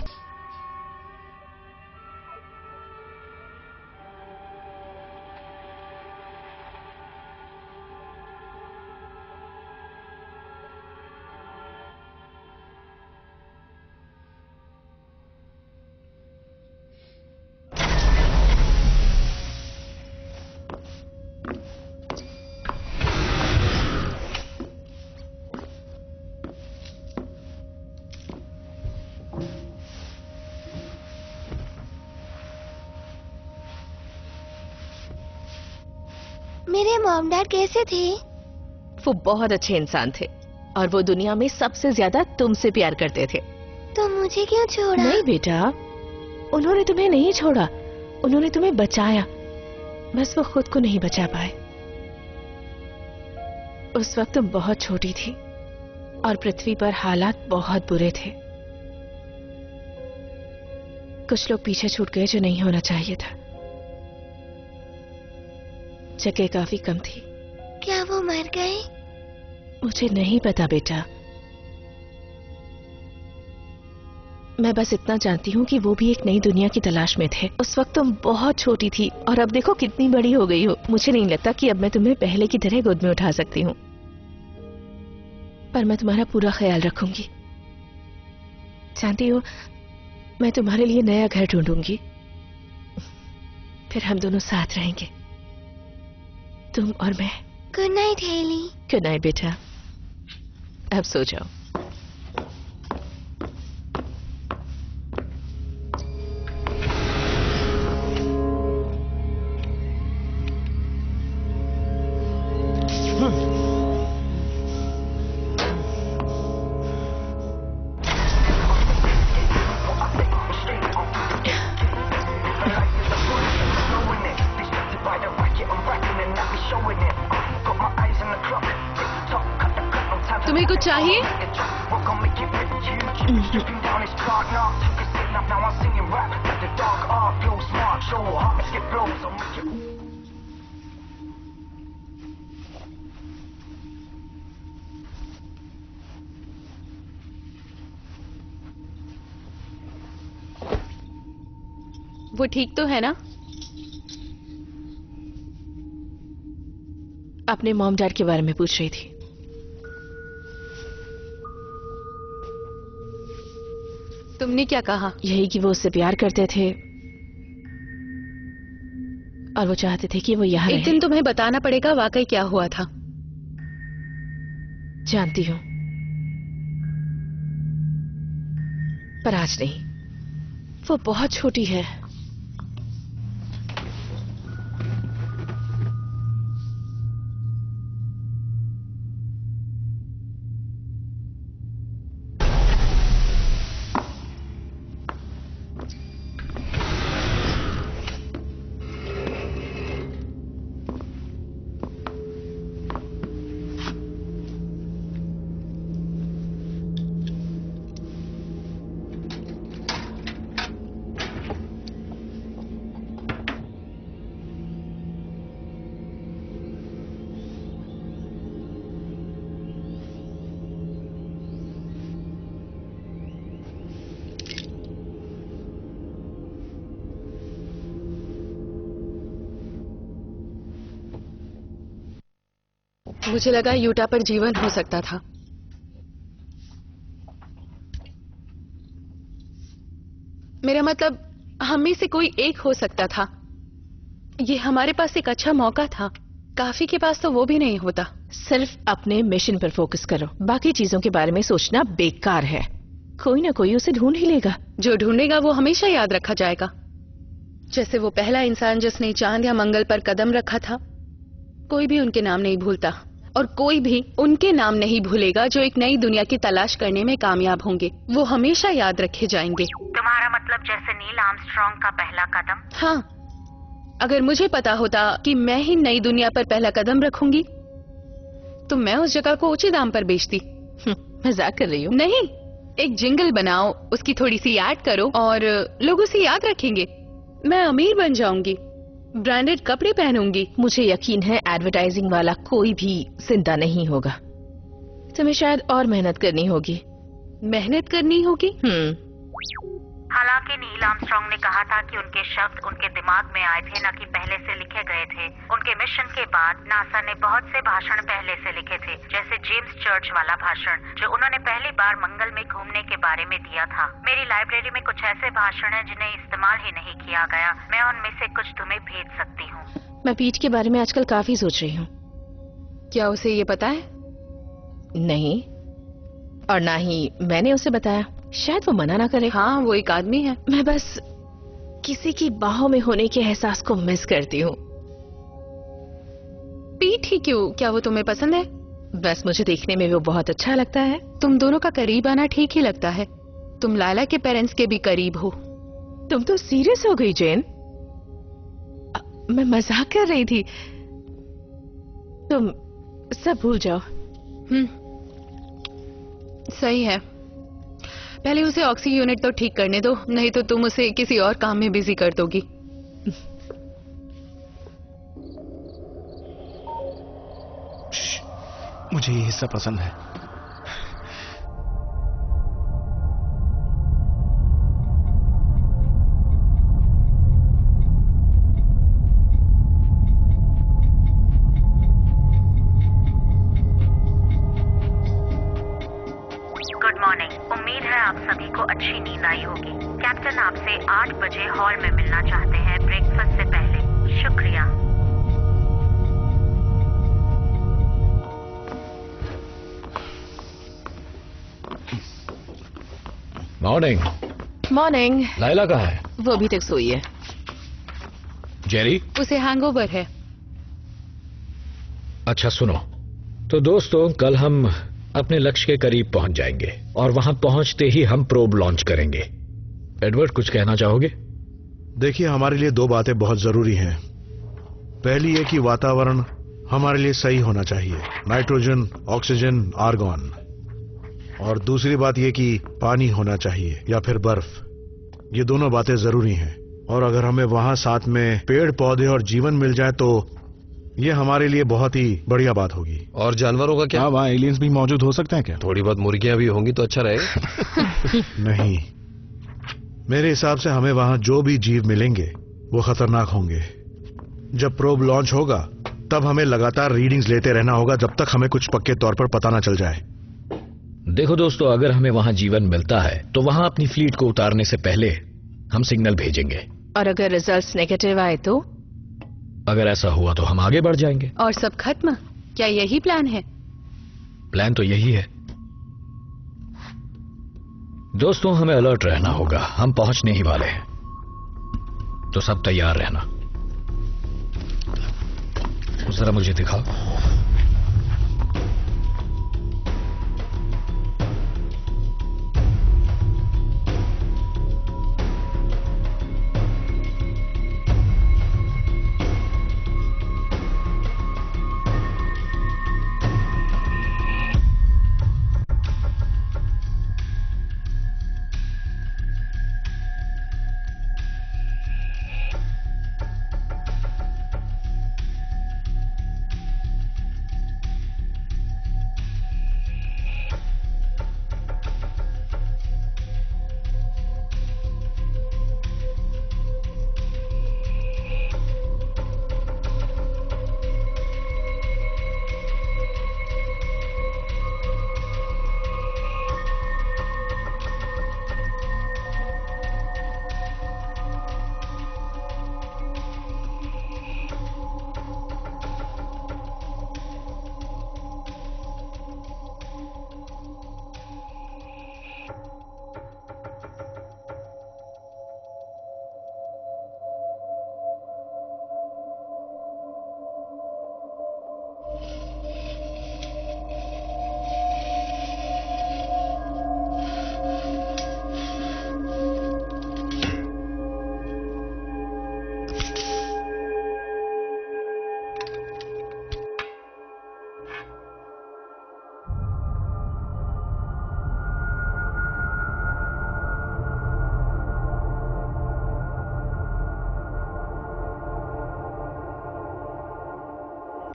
H: मेरे मॉम डैड कैसे थे?
K: वो बहुत अच्छे इंसान थे और वो दुनिया में सबसे ज्यादा तुमसे प्यार करते थे।
H: तो मुझे क्यों छोड़ा?
K: नहीं बेटा, उन्होंने तुम्हें नहीं छोड़ा, उन्होंने तुम्हें बचाया। बस वो खुद को नहीं बचा पाए। उस वक्त तुम बहुत छोटी थी और पृथ्वी पर हालात बहुत बुरे थे। कुछ लोग पीछे छूट गए जो नहीं होना चाहिए था। जगह काफी कम थी।
H: क्या वो मर गए?
K: मुझे नहीं पता बेटा, मैं बस इतना जानती हूँ कि वो भी एक नई दुनिया की तलाश में थे। उस वक्त तुम बहुत छोटी थी और अब देखो कितनी बड़ी हो गई हो। मुझे नहीं लगता कि अब मैं तुम्हें पहले की तरह गोद में उठा सकती हूँ, पर मैं तुम्हारा पूरा ख्याल रखूंगी। जानती हो, मैं तुम्हारे लिए नया घर ढूंढूंगी, फिर हम दोनों साथ रहेंगे, तुम और मैं।
H: Good night Haley.
K: Good night बेटा, अब सो जाओ।
G: तुम्हें कुछ चाहिए? वो ठीक तो है ना?
K: अपने मॉम डैड के बारे में पूछ रही थी।
G: तुमने क्या कहा?
K: यही कि वो उससे प्यार करते थे और वो चाहते थे कि वो यहाँ
G: एक दिन तुम्हें बताना पड़ेगा वाकई क्या हुआ था।
K: जानती हूँ, पर आज नहीं। वो बहुत छोटी है।
G: मुझे लगा यूटा पर जीवन हो सकता था। मेरा मतलब हम में से कोई एक हो सकता था। ये हमारे पास एक अच्छा मौका था। काफी के पास तो वो भी नहीं होता।
K: सिर्फ अपने मिशन पर फोकस करो, बाकी चीजों के बारे में सोचना बेकार है। कोई ना कोई उसे ढूंढ ही लेगा।
G: जो ढूंढेगा वो हमेशा याद रखा जाएगा। जैसे वो पहला इंसान जिसने चांद या मंगल पर कदम रखा था। कोई भी उनके नाम नहीं भूलता और कोई भी उनके नाम नहीं भूलेगा जो एक नई दुनिया की तलाश करने में कामयाब होंगे। वो हमेशा याद रखे जाएंगे।
F: तुम्हारा मतलब जैसे नील आर्मस्ट्रॉन्ग का पहला कदम?
G: हाँ, अगर मुझे पता होता कि मैं ही नई दुनिया पर पहला कदम रखूंगी तो मैं उस जगह को ऊंचे दाम पर बेचती।
K: मजाक कर रही हूँ?
G: नहीं, एक जिंगल बनाओ, उसकी थोड़ी सी ऐड करो और लोग उसे याद रखेंगे। मैं अमीर बन जाऊंगी, ब्रांडेड कपड़े पहनूंगी।
K: मुझे यकीन है एडवर्टाइजिंग वाला कोई भी जिंदा नहीं होगा। तुम्हें शायद और मेहनत करनी होगी।
G: मेहनत करनी होगी?
F: हालांकि नील आर्मस्ट्रॉन्ग ने कहा था कि उनके शब्द उनके दिमाग में आए थे, न कि पहले से लिखे गए थे। उनके मिशन के बाद नासा ने बहुत से भाषण पहले से लिखे थे, जैसे जेम्स चर्च वाला भाषण जो उन्होंने पहली बार मंगल में घूमने के बारे में दिया था। मेरी लाइब्रेरी में कुछ ऐसे भाषण हैं जिन्हें इस्तेमाल ही नहीं किया गया। मैं उनमें से कुछ तुम्हें भेज सकती हूँ।
K: मैं पीठ के बारे में आजकल काफी सोच रही हूँ।
G: क्या उसे ये पता है?
K: नहीं, और ना ही मैंने उसे बताया। शायद वो मना ना करे।
G: हाँ, वो एक आदमी है।
K: मैं बस किसी की बाहों में होने के एहसास को मिस करती हूँ।
G: पीठ ही क्यों? क्या वो तुम्हें पसंद है?
K: बस मुझे देखने में वो बहुत अच्छा लगता है।
G: तुम दोनों का करीब आना ठीक ही लगता है। तुम लायला के पेरेंट्स के भी करीब हो।
K: तुम तो सीरियस हो गई जेन। मैं मजाक कर रही थी। तुम सब भूल जाओ।
G: सही है। पहले उसे ऑक्सी यूनिट तो ठीक करने दो, नहीं तो तुम उसे किसी और काम में बिजी कर दोगी।
C: मुझे ये हिस्सा पसंद है।
F: Good morning. उम्मीद है आप सभी को अच्छी नींद आई होगी। कैप्टन आपसे 8 बजे हॉल में मिलना चाहते हैं ब्रेकफास्ट से पहले। शुक्रिया।
I: मॉर्निंग।
K: मॉर्निंग।
I: लायला कहाँ है?
K: वो अभी तक सोई है।
I: जेरी?
G: उसे हैंगओवर है।
I: अच्छा सुनो, तो दोस्तों कल हम अपने लक्ष्य के करीब पहुंच जाएंगे और वहां पहुंचते ही हम प्रोब लॉन्च करेंगे। एडवर्ड, कुछ कहना चाहोगे?
E: देखिए, हमारे लिए 2 बातें बहुत जरूरी हैं। पहली ये कि वातावरण हमारे लिए सही होना चाहिए, नाइट्रोजन, ऑक्सीजन, आर्गन। और दूसरी बात यह कि पानी होना चाहिए या फिर बर्फ। ये दोनों बातें जरूरी हैं। और अगर हमें वहां साथ में पेड़ पौधे और जीवन मिल जाए तो ये हमारे लिए बहुत ही बढ़िया बात होगी।
D: और जानवरों का क्या?
L: हाँ, वहाँ एलियंस भी मौजूद हो सकते हैं क्या?
D: थोड़ी बहुत मुर्गियां भी होंगी तो अच्छा रहे।
E: नहीं, मेरे हिसाब से हमें वहां जो भी जीव मिलेंगे वो खतरनाक होंगे। जब प्रोब लॉन्च होगा तब हमें लगातार रीडिंग्स लेते रहना होगा जब तक हमें कुछ पक्के तौर पर पता ना चल जाए।
I: देखो दोस्तों, अगर हमें वहां जीवन मिलता है तो वहां अपनी फ्लीट को उतारने से पहले हम सिग्नल भेजेंगे।
K: और अगर रिजल्ट्स नेगेटिव आए तो?
I: अगर ऐसा हुआ तो हम आगे बढ़ जाएंगे।
G: और सब खत्म? क्या यही प्लान है?
I: प्लान तो यही है। दोस्तों, हमें अलर्ट रहना होगा, हम पहुंचने ही वाले हैं, तो सब तैयार रहना। जरा मुझे दिखाओ।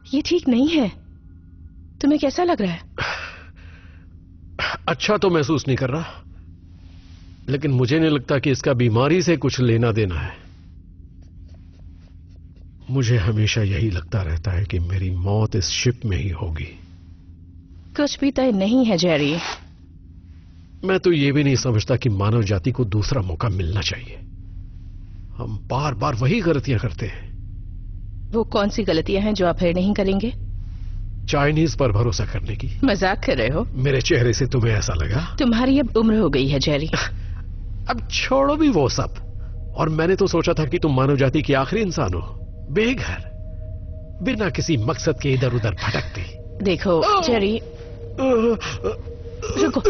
K: ये ठीक नहीं है। तुम्हें कैसा लग रहा है?
B: अच्छा तो महसूस नहीं कर रहा, लेकिन मुझे नहीं लगता कि इसका बीमारी से कुछ लेना देना है। मुझे हमेशा यही लगता रहता है कि मेरी मौत इस शिप में ही होगी।
K: कुछ भी तय नहीं है जेरी।
B: मैं तो ये भी नहीं समझता कि मानव जाति को दूसरा मौका मिलना चाहिए। हम बार बार वही गलतियां करते हैं।
K: वो कौन सी गलतियां हैं जो आप फिर नहीं करेंगे?
B: चाइनीज पर भरोसा करने की।
K: मजाक कर रहे हो?
B: मेरे चेहरे से तुम्हें ऐसा लगा?
K: तुम्हारी अब उम्र हो गई है जेरी।
B: अब छोड़ो भी वो सब। और मैंने तो सोचा था कि तुम मानव जाति की आखिरी इंसान हो, बेघर, बिना किसी मकसद के इधर उधर भटकती।
K: देखो जेरी, रुको।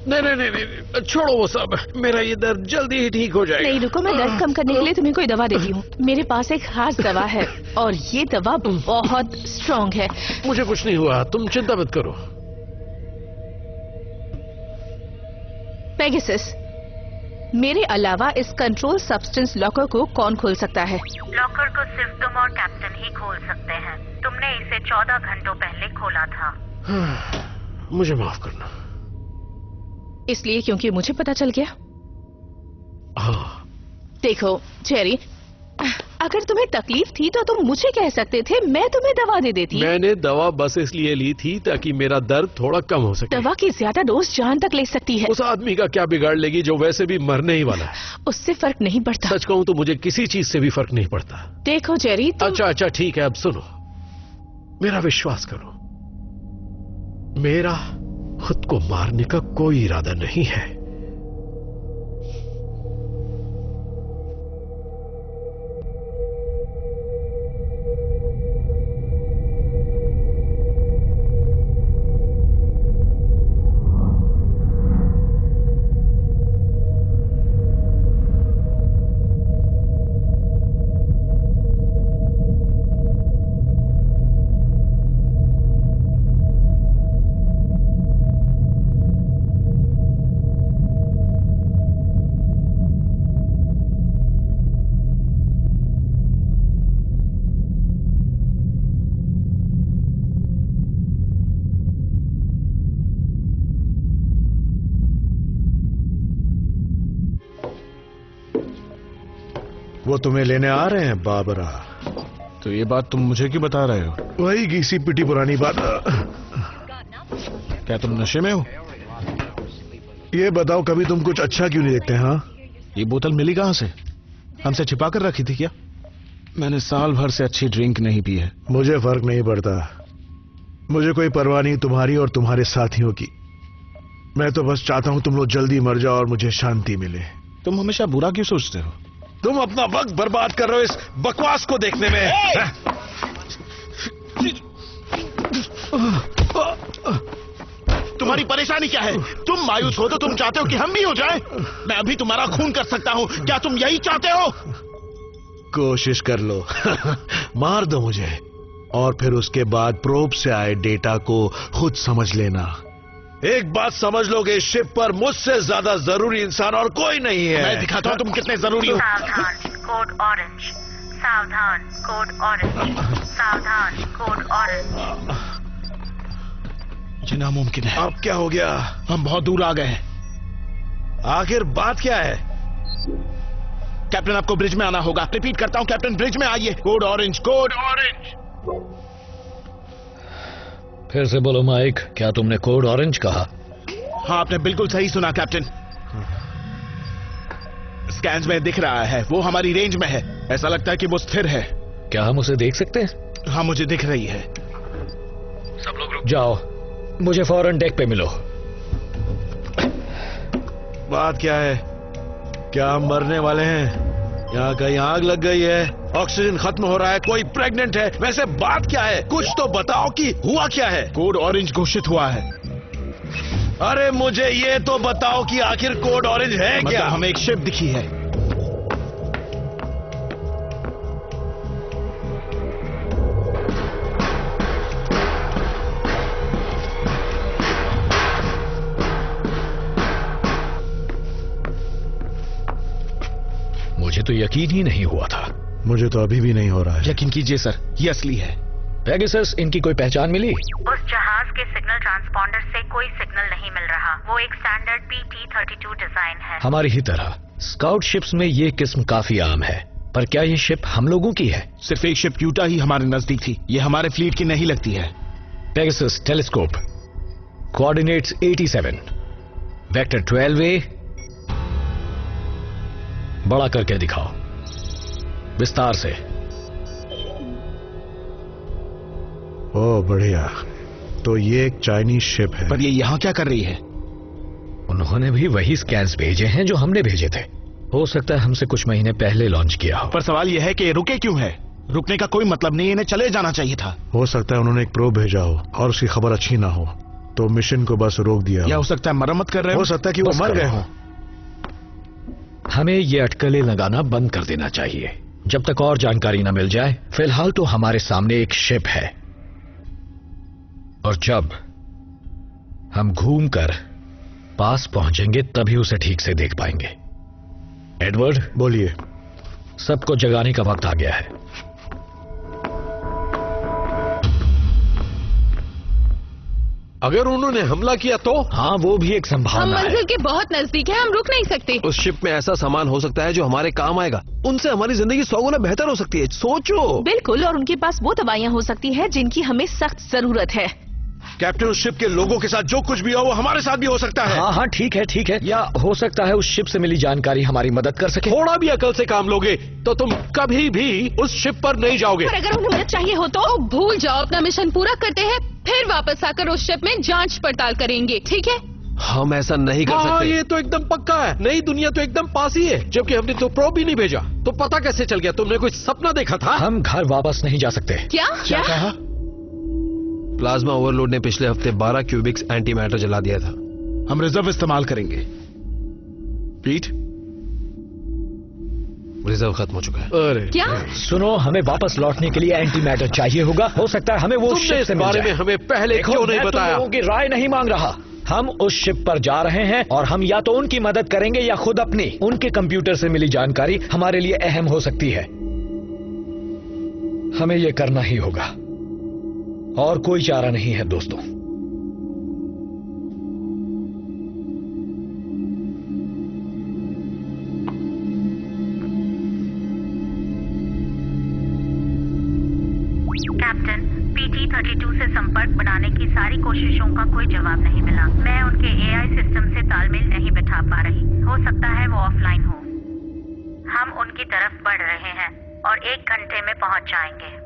B: नहीं, छोड़ो वो सब। मेरा ये दर्द जल्दी ही ठीक हो जाएगा।
K: नहीं रुको, मैं दर्द कम करने के लिए तुम्हें कोई दवा देती हूँ। मेरे पास एक खास दवा है और ये दवा बहुत स्ट्रॉन्ग है।
B: मुझे कुछ नहीं हुआ, तुम चिंता मत करो।
K: पेगासस, मेरे अलावा इस कंट्रोल सब्सटेंस लॉकर को कौन खोल सकता है?
F: लॉकर को सिर्फ तुम और कैप्टन ही खोल सकते हैं। तुमने इसे 14 घंटों पहले खोला था।
B: मुझे माफ करना।
K: इसलिए क्योंकि मुझे पता चल गया।
B: हाँ।
K: देखो जेरी, अगर तुम्हें तकलीफ थी तो तुम मुझे कह सकते थे, मैं तुम्हें दवा दे देती।
B: मैंने दवा बस इसलिए ली थी ताकि मेरा दर्द थोड़ा कम हो सके।
K: दवा की ज्यादा डोज जान तक ले सकती है।
B: उस आदमी का क्या बिगाड़ लेगी जो वैसे भी मरने ही वाला है।
K: उससे फर्क नहीं पड़ता।
B: सच कहूं तो मुझे किसी चीज से भी फर्क नहीं पड़ता।
K: देखो जेरी,
B: अच्छा ठीक है, अब सुनो, मेरा विश्वास करो, मेरा खुद को मारने का कोई इरादा नहीं है।
E: वो तुम्हें लेने आ रहे हैं बाबरा।
L: तो ये बात तुम मुझे क्यों बता रहे हो?
E: वही घिसी पिटी पुरानी बात।
L: क्या तुम नशे में हो?
E: ये बताओ कभी तुम कुछ अच्छा क्यों नहीं देखते? हाँ,
L: ये बोतल मिली कहां से? हमसे छिपा कर रखी थी क्या? मैंने साल भर से अच्छी ड्रिंक नहीं पी है।
E: मुझे फर्क नहीं पड़ता, मुझे कोई परवाह नहीं तुम्हारी और तुम्हारे साथियों की। मैं तो बस चाहता हूं तुम लोग जल्दी मर जाओ और मुझे शांति मिले।
L: तुम हमेशा बुरा क्यों सोचते हो?
E: तुम अपना वक्त बर्बाद कर रहे हो इस बकवास को देखने में।
L: तुम्हारी परेशानी क्या है? तुम मायूस हो तो तुम चाहते हो कि हम भी हो जाएं? मैं अभी तुम्हारा खून कर सकता हूं, क्या तुम यही चाहते हो?
E: कोशिश कर लो। मार दो मुझे और फिर उसके बाद प्रोब से आए डेटा को खुद समझ लेना। एक बात समझ लोगे, इस शिप पर मुझसे ज्यादा जरूरी इंसान और कोई नहीं है।
L: मैं दिखाता हूं तुम कितने जरूरी हो।
F: सावधान, कोड ऑरेंज। सावधान, कोड ऑरेंज। सावधान, कोड ऑरेंज।
L: ये नामुमकिन है।
E: अब क्या हो गया?
L: हम बहुत दूर आ गए हैं।
E: आखिर बात क्या है?
L: कैप्टन, आपको ब्रिज में आना होगा। रिपीट करता हूं कैप्टन, ब्रिज में आइए। Code orange, code orange.
I: फिर से बोलो माइक, क्या तुमने कोड ऑरेंज कहा?
L: हाँ, आपने बिल्कुल सही सुना कैप्टन। स्कैन्स में दिख रहा है, वो हमारी रेंज में है। ऐसा लगता है कि वो स्थिर है।
I: क्या हम उसे देख सकते हैं?
L: हाँ, मुझे दिख रही है।
I: सब लोग रुक जाओ, मुझे फौरन डेक पे मिलो।
E: बात क्या है? क्या हम मरने वाले हैं? यहाँ कहीं आग लग गई है, ऑक्सीजन खत्म हो रहा है, कोई प्रेग्नेंट है। वैसे बात क्या है? कुछ तो बताओ कि हुआ क्या है?
L: कोड ऑरेंज घोषित हुआ है।
E: अरे मुझे ये तो बताओ कि आखिर कोड ऑरेंज है क्या?
L: हमें एक शिप दिखी है।
I: मुझे तो यकीन ही नहीं हुआ था।
E: मुझे तो अभी भी नहीं हो रहा है।
L: यकीन कीजिए सर, ये असली है।
I: पेगासस, इनकी कोई पहचान मिली?
F: उस जहाज के सिग्नल ट्रांसपॉन्डर से कोई सिग्नल नहीं मिल रहा। वो एक स्टैंडर्ड PT-32 डिजाइन है।
I: हमारी ही तरह स्काउट शिप्स में ये किस्म काफी आम है, पर क्या ये शिप हम लोगों की है?
L: सिर्फ एक शिप यूटा ही हमारे नजदीक थी। ये हमारे फ्लीट की नहीं लगती है।
I: Pegasus telescope, coordinates 87, vector 12A। बड़ा करके दिखाओ, विस्तार से।
E: ओह बढ़िया, तो ये एक चाइनीज शिप है।
L: पर ये यहाँ क्या कर रही है?
I: उन्होंने भी वही स्कैन्स भेजे हैं जो हमने भेजे थे। हो सकता है हमसे कुछ महीने पहले लॉन्च किया हो।
L: पर सवाल यह है कि रुके क्यों है? रुकने का कोई मतलब नहीं, इन्हें चले जाना चाहिए था।
E: हो सकता है उन्होंने एक प्रोब भेजा हो और उसकी खबर अच्छी ना हो, तो मिशन को बस रोक दिया।
L: या हो सकता है मरम्मत कर रहे
E: हो सकता है कि वो मर गए हो।
I: हमें ये अटकलें लगाना बंद कर देना चाहिए जब तक और जानकारी न मिल जाए। फिलहाल तो हमारे सामने एक शिप है, और जब हम घूमकर पास पहुंचेंगे तभी उसे ठीक से देख पाएंगे। एडवर्ड,
E: बोलिए।
I: सबको जगाने का वक्त आ गया है।
B: अगर उन्होंने हमला किया तो?
I: हाँ, वो भी एक संभावना
G: हम
I: है।
G: मंजिल के बहुत नजदीक है, हम रुक नहीं सकते।
D: उस शिप में ऐसा सामान हो सकता है जो हमारे काम आएगा। उनसे हमारी जिंदगी 100 गुना बेहतर हो सकती है। सोचो।
K: बिल्कुल, और उनके पास वो दवाइयाँ हो सकती है जिनकी हमें सख्त जरूरत है।
E: कैप्टन, उस शिप के लोगों के साथ जो कुछ भी हो वो हमारे साथ भी हो सकता है।
I: हाँ हाँ, ठीक है ठीक है। या हो सकता है उस शिप से मिली जानकारी हमारी मदद कर सके।
B: थोड़ा भी अकल से काम लोगे तो तुम कभी भी उस शिप पर नहीं जाओगे।
G: पर अगर उन्हें मदद चाहिए हो तो भूल जाओ, अपना मिशन पूरा करते हैं, फिर वापस आकर उस शिप में जांच पड़ताल करेंगे, ठीक है?
D: हम ऐसा नहीं कर
B: हाँ,
D: सकते।
B: ये तो एकदम पक्का है। नई दुनिया तो एकदम पास ही है, जबकि हमने तो प्रोब भी नहीं भेजा। तो पता कैसे चल गया? तुमने कोई सपना देखा था?
I: हम घर वापस नहीं जा सकते।
G: क्या
L: कहा?
D: प्लाज्मा ओवरलोड ने पिछले हफ्ते 12 क्यूबिक्स एंटी मैटर जला दिया था।
L: हम रिजर्व इस्तेमाल करेंगे। पीट,
D: रिजर्व खत्म हो चुका है।
B: अरे
G: क्या?
I: सुनो, हमें वापस लौटने के लिए एंटी मैटर चाहिए होगा। हो सकता है हमें वो
B: तुमने
I: शिप
B: इस
I: से मिल
B: बारे
I: जाए।
B: में हमें पहले
I: देखो,
B: क्यों नहीं
I: मैं तुम
B: बताया?
I: लोगों की राय नहीं मांग रहा। हम उस शिप पर जा रहे हैं और हम या तो उनकी मदद करेंगे या खुद अपनी। उनके कंप्यूटर से मिली जानकारी हमारे लिए अहम हो सकती है। हमें यह करना ही होगा और कोई चारा नहीं है दोस्तों।
F: संपर्क बनाने की सारी कोशिशों का कोई जवाब नहीं मिला। मैं उनके AI सिस्टम से तालमेल नहीं बिठा पा रही। हो सकता है वो ऑफलाइन हो। हम उनकी तरफ बढ़ रहे हैं और 1 घंटे में पहुंच जाएंगे।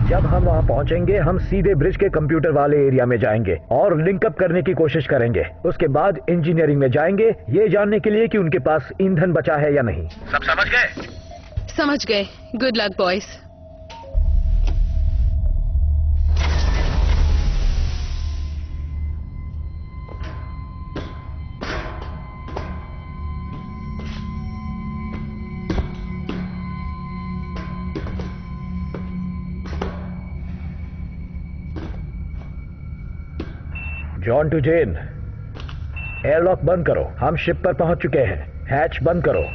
I: जब हम वहां पहुंचेंगे हम सीधे ब्रिज के कंप्यूटर वाले एरिया में जाएंगे और लिंकअप करने की कोशिश करेंगे। उसके बाद इंजीनियरिंग में जाएंगे ये जानने के लिए कि उनके पास ईंधन बचा है या नहीं।
C: सब समझ गए?
G: समझ गए। Good luck boys.
I: John to Jane, airlock बंद करो। हम शिप पर पहुंच चुके हैं। हैच बंद करो।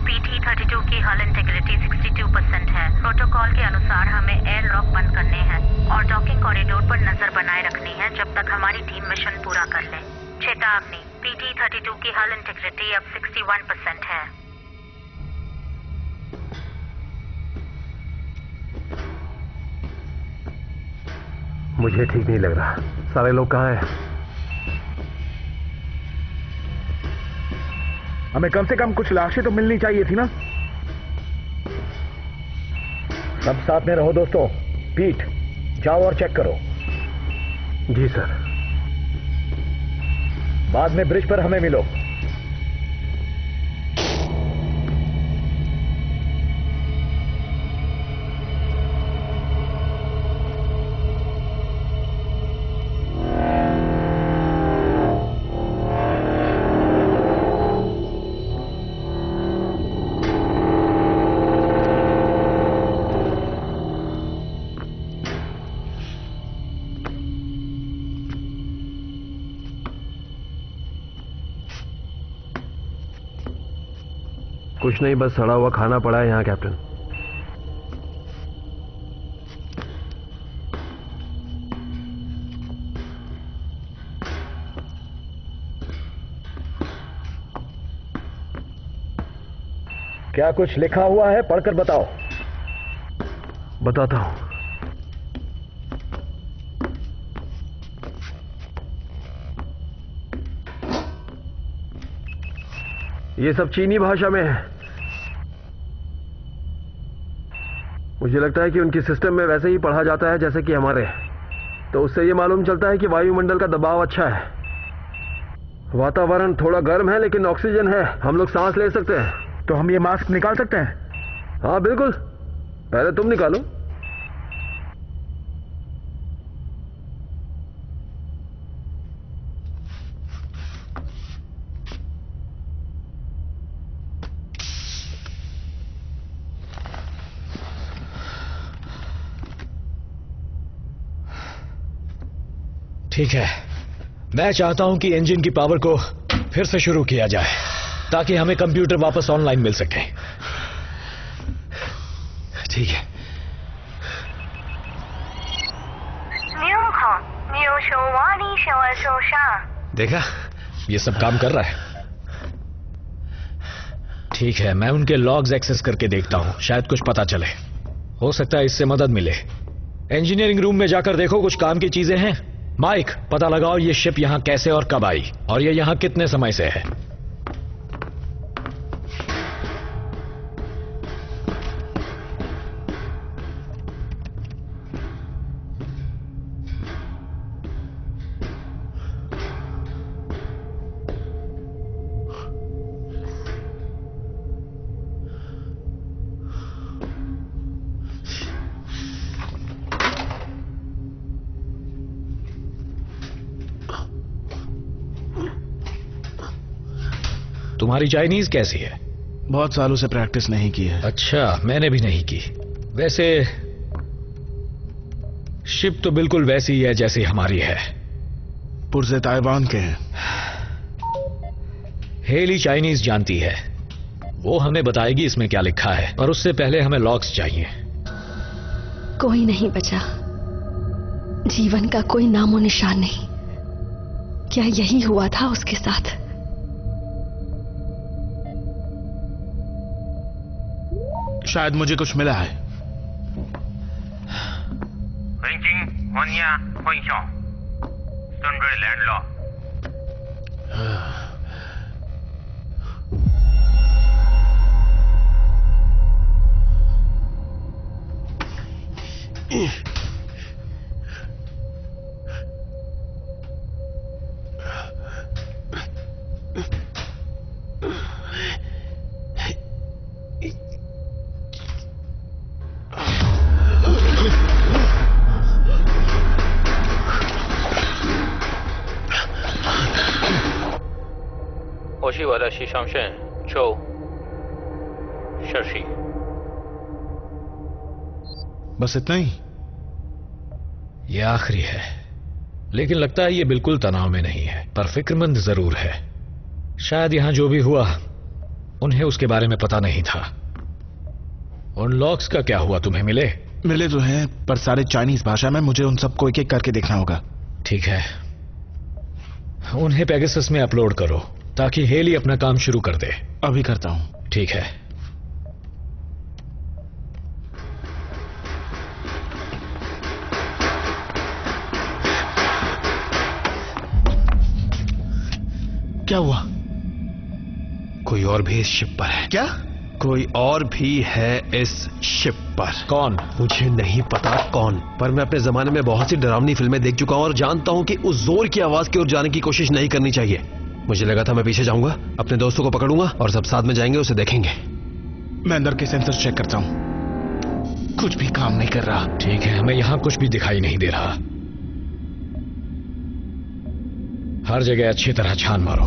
F: PT-32 की हल इंटीग्रिटी 62% है। प्रोटोकॉल के अनुसार हमें एयर लॉक बंद करने हैं और डॉकिंग कॉरिडोर पर नजर बनाए रखनी है जब तक हमारी टीम मिशन पूरा कर ले। चेतावनी, PT-32 की हल इंटीग्रिटी अब 61% है।
D: मुझे ठीक नहीं लग रहा। सारे लोग कहाँ हैं?
E: हमें कम से कम कुछ लाशें तो मिलनी चाहिए थी ना।
I: सब साथ में रहो दोस्तों। पीट, जाओ और चेक करो।
D: जी सर।
I: बाद में ब्रिज पर हमें मिलो।
D: कुछ नहीं, बस सड़ा हुआ खाना पड़ा है यहाँ कैप्टन।
I: क्या कुछ लिखा हुआ है? पढ़कर बताओ।
D: बताता हूं। ये सब चीनी भाषा में है। मुझे लगता है कि उनकी सिस्टम में वैसे ही पढ़ा जाता है जैसे कि हमारे। तो उससे ये मालूम चलता है कि वायुमंडल का दबाव अच्छा है। वातावरण थोड़ा गर्म है लेकिन ऑक्सीजन है, हम लोग सांस ले सकते हैं।
E: तो हम ये मास्क निकाल सकते हैं?
D: हाँ बिल्कुल, पहले तुम निकालो।
I: ठीक है, मैं चाहता हूं कि इंजन की पावर को फिर से शुरू किया जाए ताकि हमें कंप्यूटर वापस ऑनलाइन मिल सके।
D: ठीक है। देखा,
I: ये सब काम कर रहा है। ठीक है, मैं उनके लॉग्स एक्सेस करके देखता हूं, शायद कुछ पता चले। हो सकता है इससे मदद मिले। इंजीनियरिंग रूम में जाकर देखो कुछ काम की चीजें हैं। माइक, पता लगाओ ये शिप यहां कैसे और कब आई और ये यहां कितने समय से है। तुम्हारी चाइनीज कैसी है?
L: बहुत सालों से प्रैक्टिस नहीं की है।
I: अच्छा, मैंने भी नहीं की। वैसे शिप तो बिल्कुल वैसी ही है जैसी हमारी है।
L: पुर्जे ताइवान के हैं।
I: हेली चाइनीज जानती है, वो हमें बताएगी इसमें क्या लिखा है, पर उससे पहले हमें लॉक्स चाहिए।
J: कोई नहीं बचा, जीवन का कोई नामो निशान नहीं। क्या यही हुआ था उसके साथ?
L: शायद मुझे कुछ मिला है। बस इतना ही?
I: ये आखिरी है, लेकिन लगता है ये बिल्कुल तनाव में नहीं है, पर फिक्रमंद जरूर है। शायद यहां जो भी हुआ उन्हें उसके बारे में पता नहीं था। उन लॉक्स का क्या हुआ, तुम्हें मिले?
L: मिले तो हैं, पर सारे चाइनीज भाषा में। मुझे उन सबको एक एक करके देखना होगा।
I: ठीक है, उन्हें पेगासस में अपलोड करो ताकि हेली अपना काम शुरू कर दे।
L: अभी करता हूं।
I: ठीक है।
L: क्या हुआ?
D: कोई और भी इस शिप पर है।
L: क्या?
D: कोई और भी है इस शिप पर।
I: कौन?
D: मुझे नहीं पता कौन, पर मैं अपने जमाने में बहुत सी डरावनी फिल्में देख चुका हूं और जानता हूं कि उस जोर की आवाज की ओर जाने की कोशिश नहीं करनी चाहिए। मुझे लगा था मैं पीछे जाऊंगा, अपने दोस्तों को पकड़ूंगा और सब साथ में जाएंगे, उसे देखेंगे।
L: मैं अंदर के सेंसर चेक करता हूं, कुछ भी काम नहीं कर रहा।
I: ठीक है, हमें यहां कुछ भी दिखाई नहीं दे रहा। हर जगह अच्छी तरह छान मारो।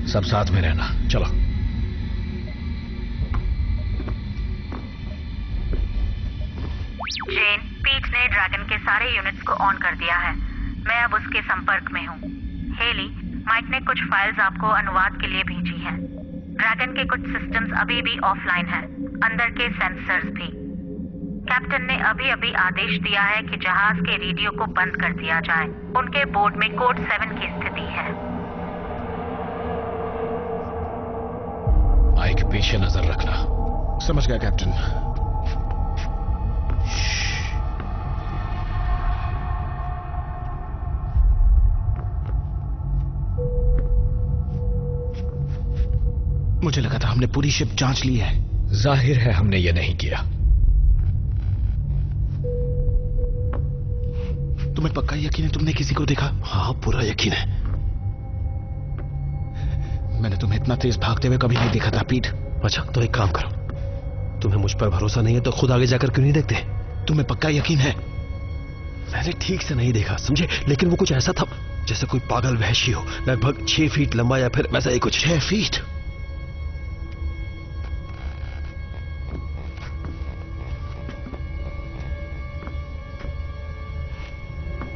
I: सब साथ में रहना। चलो।
F: जेन, पीट ने ड्रैगन के सारे यूनिट्स को ऑन कर दिया है। मैं अब उसके संपर्क में हूँ। हेली, माइक ने कुछ फाइल्स आपको अनुवाद के लिए भेजी हैं। ड्रैगन के कुछ सिस्टम्स अभी भी ऑफलाइन हैं, अंदर के सेंसर्स भी। कैप्टन ने अभी अभी आदेश दिया है कि जहाज के रेडियो को बंद कर दिया जाए। उनके बोर्ड में कोड 7 की स्थिति है।
I: माइक, पीछे नजर रखना।
L: समझ गया कैप्टन। मुझे लगा था हमने पूरी शिप जांच ली है।
I: जाहिर है हमने ये नहीं किया।
L: तुम्हें पक्का यकीन है तुमने किसी को देखा?
D: हाँ, पूरा यकीन है।
L: मैंने तुम्हें इतना तेज भागते हुए कभी नहीं देखा था पीट।
D: अच्छा, तो एक काम करो, तुम्हें मुझ पर भरोसा नहीं है तो खुद आगे जाकर क्यों नहीं देखते?
L: तुम्हें पक्का यकीन है?
D: मैंने ठीक से नहीं देखा, समझे, लेकिन वो कुछ ऐसा था जैसे कोई पागल वहशी हो, लगभग 6 फीट लंबा या फिर वैसा ही कुछ।
L: 6 फीट?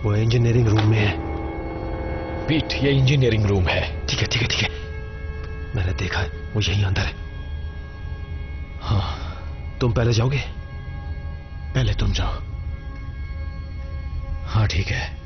D: वो इंजीनियरिंग रूम में है।
I: पीट, ये इंजीनियरिंग रूम है।
D: ठीक है ठीक है ठीक है, मैंने देखा है, वो यहीं अंदर है। हाँ, तुम पहले जाओगे?
L: पहले तुम जाओ।
I: हाँ ठीक है।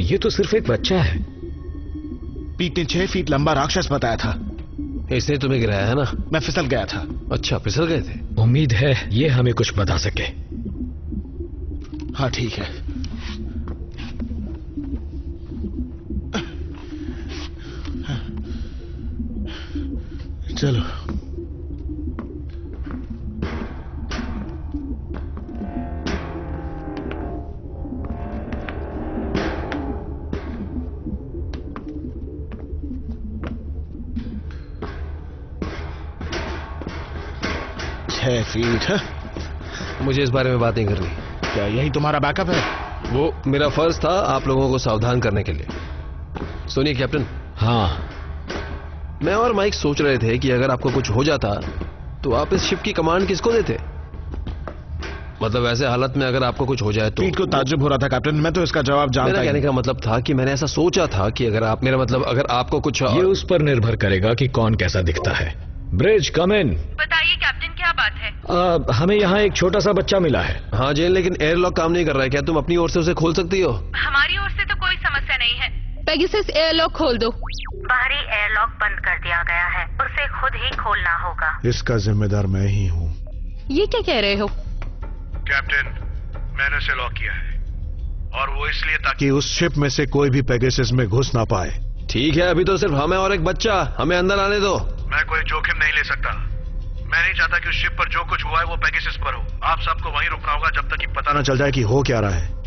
I: ये तो सिर्फ एक बच्चा है।
L: पीट ने 6 फीट लंबा राक्षस बताया था।
D: इसने तुम्हें गिराया है ना?
L: मैं फिसल गया था।
D: अच्छा, फिसल गए थे।
I: उम्मीद है ये हमें कुछ बता सके।
L: हाँ ठीक है। चलो। फीट है?
D: मुझे इस बारे में बात नहीं करनी।
L: क्या यही तुम्हारा बैकअप है?
D: वो मेरा फर्ज था आप लोगों को सावधान करने के लिए। सुनिए कैप्टन।
I: हाँ,
D: मैं और माइक सोच रहे थे कि अगर आपको कुछ हो जाता तो आप इस शिप की कमांड किसको देते? मतलब ऐसे हालत में अगर आपको कुछ हो जाए तो।
L: पीट को ताज्जुब हो रहा था कैप्टन, मैं तो इसका जवाब जानता।
D: मेरा कहने का मतलब था कि मैंने ऐसा सोचा था कि अगर आप, मेरा मतलब अगर आपको कुछ,
I: ये उस पर निर्भर करेगा कि कौन कैसा दिखता है। ब्रिज, कम इन।
F: बताइए कैप्टन, क्या बात है?
I: हमें यहाँ एक छोटा सा बच्चा मिला है।
D: हाँ जेन, लेकिन एयरलॉक काम नहीं कर रहा है। क्या तुम अपनी ओर से उसे खोल सकती हो?
F: हमारी ओर से तो कोई समस्या नहीं है।
G: पेगासस एयरलॉक खोल दो।
F: बाहरी एयरलॉक बंद कर दिया गया है, उसे खुद ही खोलना होगा।
E: इसका जिम्मेदार मैं ही हूँ।
G: ये क्या कह रहे हो?
C: कैप्टन, मैंने उसे लॉक किया है और वो इसलिए
E: ताकि उस शिप में से कोई भी पेगासस में घुस ना पाए।
D: ठीक है, अभी तो सिर्फ हमें और एक बच्चा, हमें अंदर आने दो।
C: मैं कोई जोखिम नहीं ले सकता। मैं नहीं चाहता कि उस शिप पर जो कुछ हुआ है वो पेगासस पर हो। आप सबको वहीं रुकना होगा जब तक कि पता
E: न चल जाए कि हो क्या रहा है।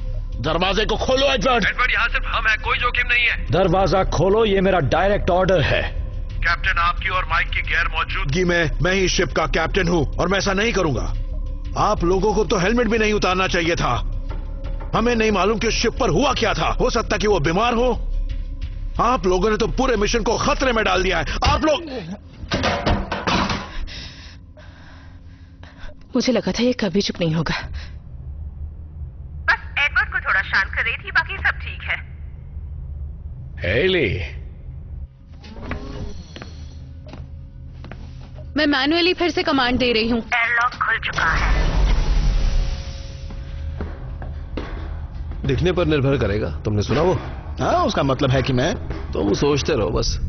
L: दरवाजे को खोलो एडवर्ड।
C: एडवर्ड, यहाँ सिर्फ हम हैं, कोई जोखिम नहीं है।
I: दरवाजा खोलो, ये मेरा डायरेक्ट ऑर्डर है।
C: कैप्टन, आपकी और माइक की गैर मौजूदगी
E: में मैं ही शिप का कैप्टन हूँ और मैं ऐसा नहीं करूंगा। आप लोगों को तो हेलमेट भी नहीं उतारना चाहिए था। हमें नहीं मालूम कि उस शिप पर हुआ क्या था। हो सकता कि वो बीमार हो। आप लोगों ने तो पूरे मिशन को खतरे में डाल दिया है। आप लोग,
K: मुझे लगा था ये कभी चुप नहीं होगा।
F: बस एडवर्ड को थोड़ा शांत कर रही थी, बाकी सब ठीक है।
I: हेली,
G: मैं मैन्युअली फिर से कमांड दे रही हूँ।
F: एयरलॉक खुल चुका है।
D: दिखने पर निर्भर करेगा। तुमने सुना वो?
L: हाँ, उसका मतलब है कि मैं।
D: तुम सोचते रहो बस।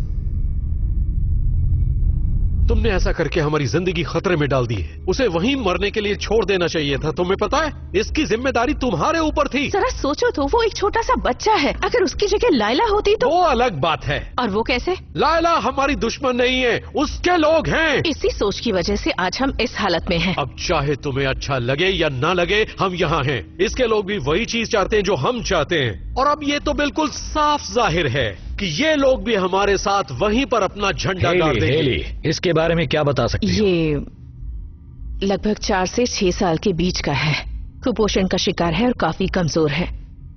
B: तुमने ऐसा करके हमारी जिंदगी खतरे में डाल दी है। उसे वहीं मरने के लिए छोड़ देना चाहिए था। तुम्हें पता है, इसकी जिम्मेदारी तुम्हारे ऊपर थी।
K: जरा सोचो तो, वो एक छोटा सा बच्चा है। अगर उसकी जगह लायला होती तो।
B: वो अलग बात है।
K: और वो कैसे?
B: लायला हमारी दुश्मन नहीं है, उसके लोग हैं।
K: इसी सोच की वजह से आज हम इस हालत में हैं।
B: अब चाहे तुम्हें अच्छा लगे या ना लगे, हम यहाँ हैं। इसके लोग भी वही चीज चाहते हैं जो हम चाहते हैं। और अब ये तो बिल्कुल साफ जाहिर है कि ये लोग भी हमारे साथ वहीं पर अपना झंडा गाड़ देंगे।
I: इसके बारे में क्या बता सकते हो?
K: ये लगभग 4 से 6 साल के बीच का है। कुपोषण का शिकार है और काफी कमजोर है।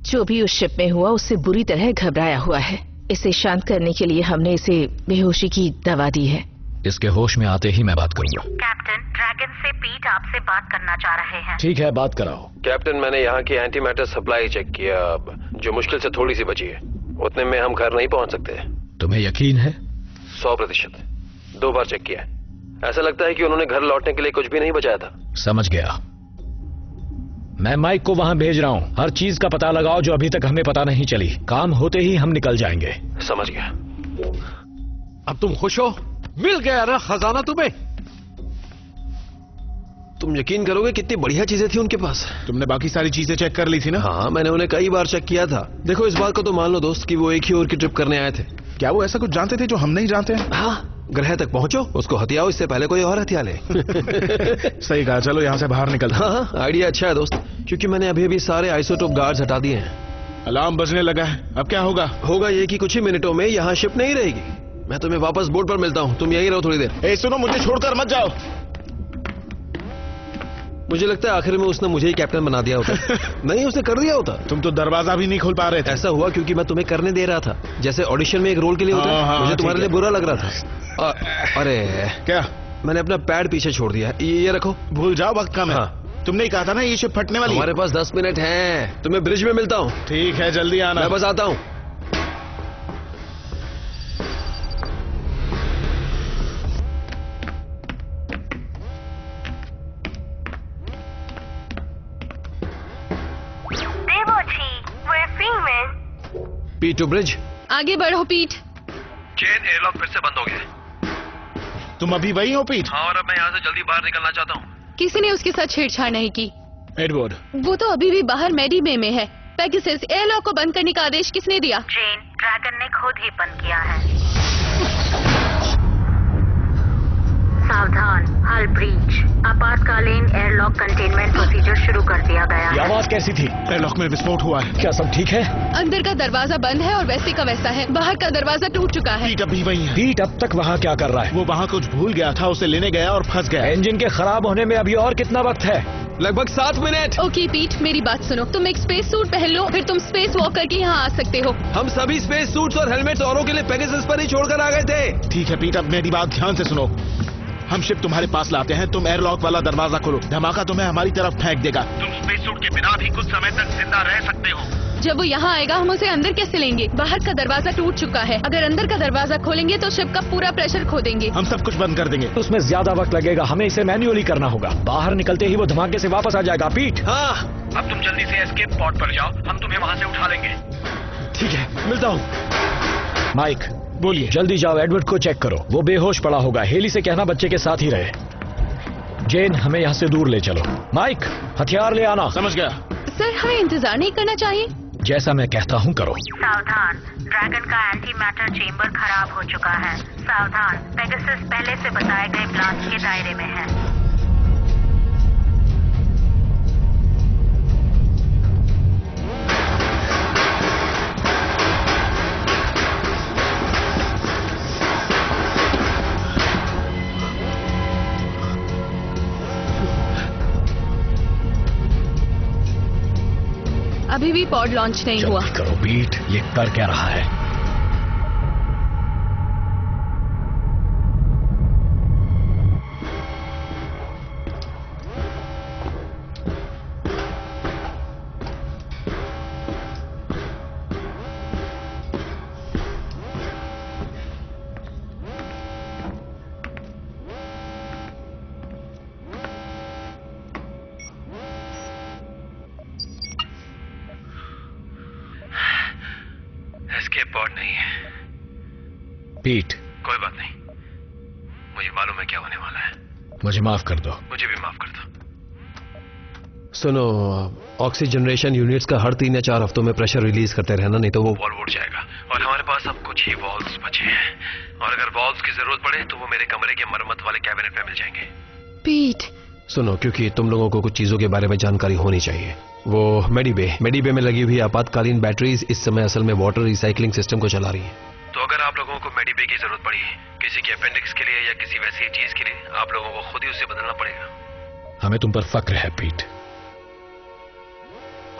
K: जो भी उस शिप में हुआ उससे बुरी तरह घबराया हुआ है। इसे शांत करने के लिए हमने इसे बेहोशी की दवा दी है।
I: इसके होश में आते ही मैं बात करूंगा।
F: कैप्टन, ड्रैगन से पीट आपसे बात करना चाह रहे हैं।
I: ठीक है, बात कराओ।
D: कैप्टन, मैंने यहाँ की एंटी मैटर सप्लाई चेक किया, अब जो मुश्किल से थोड़ी सी बची है। उतने में हम घर नहीं पहुंच सकते।
I: तुम्हें यकीन है?
D: 100%। 2 बार चेक किया है। ऐसा लगता है कि उन्होंने घर लौटने के लिए कुछ भी नहीं बचाया था।
I: समझ गया। मैं माइक को वहां भेज रहा हूं। हर चीज का पता लगाओ जो अभी तक हमें पता नहीं चली। काम होते ही हम निकल जाएंगे।
D: समझ गया।
B: अब तुम खुश हो? मिल गया ना खजाना तुम्हें।
D: तुम यकीन करोगे कितनी बढ़िया चीजें थी उनके पास।
L: तुमने बाकी सारी चीजें चेक कर ली थी ना?
D: हाँ, मैंने उन्हें कई बार चेक किया था। देखो, इस बात को तो मान लो दोस्त कि वो एक ही ओर की ट्रिप करने आए थे।
L: क्या वो ऐसा कुछ जानते थे जो हम नहीं जानते?
D: हाँ, ग्रह तक पहुंचो, उसको हथियाओ, इससे पहले कोई और हथिया ले।
L: सही कहा। चलो यहाँ से बाहर निकल।
D: हाँ, आइडिया अच्छा है दोस्त, क्योंकि मैंने अभी अभी सारे आइसोटोप गार्ड्स हटा दिए हैं।
L: अलार्म बजने लगा है। अब क्या होगा?
D: होगा ये कि कुछ ही मिनटों में यहाँ शिप नहीं रहेगी। मैं तुम्हें वापस बोर्ड पर मिलता हूँ, तुम यहीं रहो थोड़ी देर।
L: सुनो, मुझे छोड़कर मत जाओ।
D: मुझे लगता है आखिर में उसने मुझे ही कैप्टन बना दिया होता। नहीं, उसने कर दिया होता।
L: तुम तो दरवाजा भी नहीं खोल पा रहे थे।
D: ऐसा हुआ क्योंकि मैं तुम्हें करने दे रहा था, जैसे ऑडिशन में एक रोल के लिए होता है। मुझे तुम्हारे लिए बुरा लग रहा था। अरे
L: क्या?
D: मैंने अपना पैड पीछे छोड़ दिया। ये रखो।
L: भूल जाओ, वक्त कम है। तुमने ही कहा था ना ये शिप फटने वाली।
D: हमारे पास 10 मिनट हैं। तुम्हें ब्रिज में मिलता हूँ।
L: ठीक है, जल्दी आना।
D: मैं बस आता हूँ। पीट टू ब्रिज।
G: आगे बढ़ो पीट।
C: चेन एयरलॉक फिर से बंद हो गया।
L: तुम अभी वही हो पीट?
C: हाँ, और अब मैं यहाँ से जल्दी बाहर निकलना चाहता हूँ।
G: किसी ने उसके साथ छेड़छाड़ नहीं की।
L: एडवर्ड,
G: वो तो अभी भी बाहर मेडी बे में है। पेगासस, एयरलॉक को बंद करने का आदेश किसने दिया?
F: जेन, ड्रैगन ने खुद ही बंद किया है। सावधान, हल ब्रीच। आपातकालीन एयरलॉक कंटेनमेंट प्रोसीजर शुरू कर दिया गया
I: ये
F: है।
I: आवाज कैसी थी?
L: एयरलॉक में विस्फोट हुआ है।
I: क्या सब ठीक है?
G: अंदर का दरवाजा बंद है और वैसे का वैसा है। बाहर का दरवाजा टूट चुका है।
L: पीट अभी वही है।
I: पीट अब तक वहाँ क्या कर रहा है?
L: वो वहाँ कुछ भूल गया था, उसे लेने गया और फंस गया।
I: इंजन के खराब होने में अभी और कितना वक्त है?
D: लगभग 7 मिनट।
G: ओके पीट, मेरी बात सुनो। तुम एक स्पेस सूट पहन लो, फिर तुम स्पेस वॉक करके यहाँ आ सकते हो।
D: हम सभी स्पेस सूट्स और हेलमेट्स औरों के लिए पेगासस पर ही छोड़कर आ गए थे।
L: ठीक है पीट, अब मेरी बात ध्यान से सुनो। हम शिप तुम्हारे पास लाते हैं, तुम एयरलॉक वाला दरवाजा खोलो। धमाका तुम्हें हमारी तरफ फेंक देगा।
C: तुम स्पेस सूट के बिना भी कुछ समय तक जिंदा रह सकते हो।
G: जब वो यहाँ आएगा हम उसे अंदर कैसे लेंगे? बाहर का दरवाजा टूट चुका है। अगर अंदर का दरवाजा खोलेंगे तो शिप का पूरा प्रेशर खो देंगे।
L: हम सब कुछ बंद कर देंगे।
I: उसमें ज्यादा वक्त लगेगा, हमें इसे मैन्युअली करना होगा। बाहर निकलते ही वो धमाके से वापस आ जाएगा। पीट।
D: हाँ,
C: अब तुम जल्दी से एस्केप पॉड पर जाओ, हम तुम्हें वहाँ से उठा लेंगे।
D: ठीक है, मिलता हूँ।
I: माइक,
L: बोलिए।
I: जल्दी जाओ, एडवर्ड को चेक करो, वो बेहोश पड़ा होगा। हेली से कहना बच्चे के साथ ही रहे। जेन, हमें यहाँ से दूर ले चलो। माइक, हथियार ले आना।
L: समझ गया।
G: सर, हमें इंतजार नहीं करना चाहिए?
I: जैसा मैं कहता हूँ करो।
F: सावधान, ड्रैगन का एंटी मैटर चेंबर खराब हो चुका है। सावधान, पेगासस पहले से बताए गए ब्लास्ट के दायरे में है।
G: अभी भी पॉड लॉन्च नहीं हुआ।
I: जल्दी करो पीट, ये कर क्या रहा है?
C: एस्केप पॉड नहीं है।
I: पीट,
C: कोई बात नहीं, मुझे मालूम है क्या होने वाला है।
I: मुझे माफ कर दो।
C: मुझे भी माफ कर दो।
D: सुनो, ऑक्सीजनरेशन यूनिट्स का हर 3 या 4 हफ्तों में प्रेशर रिलीज करते रहना, नहीं तो वो
C: वॉल्व उड़ जाएगा। और हमारे पास अब कुछ ही वॉल्व्स बचे हैं, और अगर वॉल्व्स की जरूरत पड़े तो वो मेरे कमरे के मरम्मत वाले कैबिनेट में मिल जाएंगे।
G: पीट,
D: सुनो, क्योंकि तुम लोगों को कुछ चीजों के बारे में जानकारी होनी चाहिए। वो मेडी बे में लगी हुई आपातकालीन बैटरीज इस समय असल में वाटर रिसाइकलिंग सिस्टम को चला रही है।
C: तो अगर आप लोगों को मेडी बे की जरूरत पड़ी, किसी के अपेंडिक्स के लिए या किसी वैसी चीज के लिए, आप लोगों को खुद ही उसे बदलना पड़ेगा।
I: हमें तुम पर फक्र है पीट।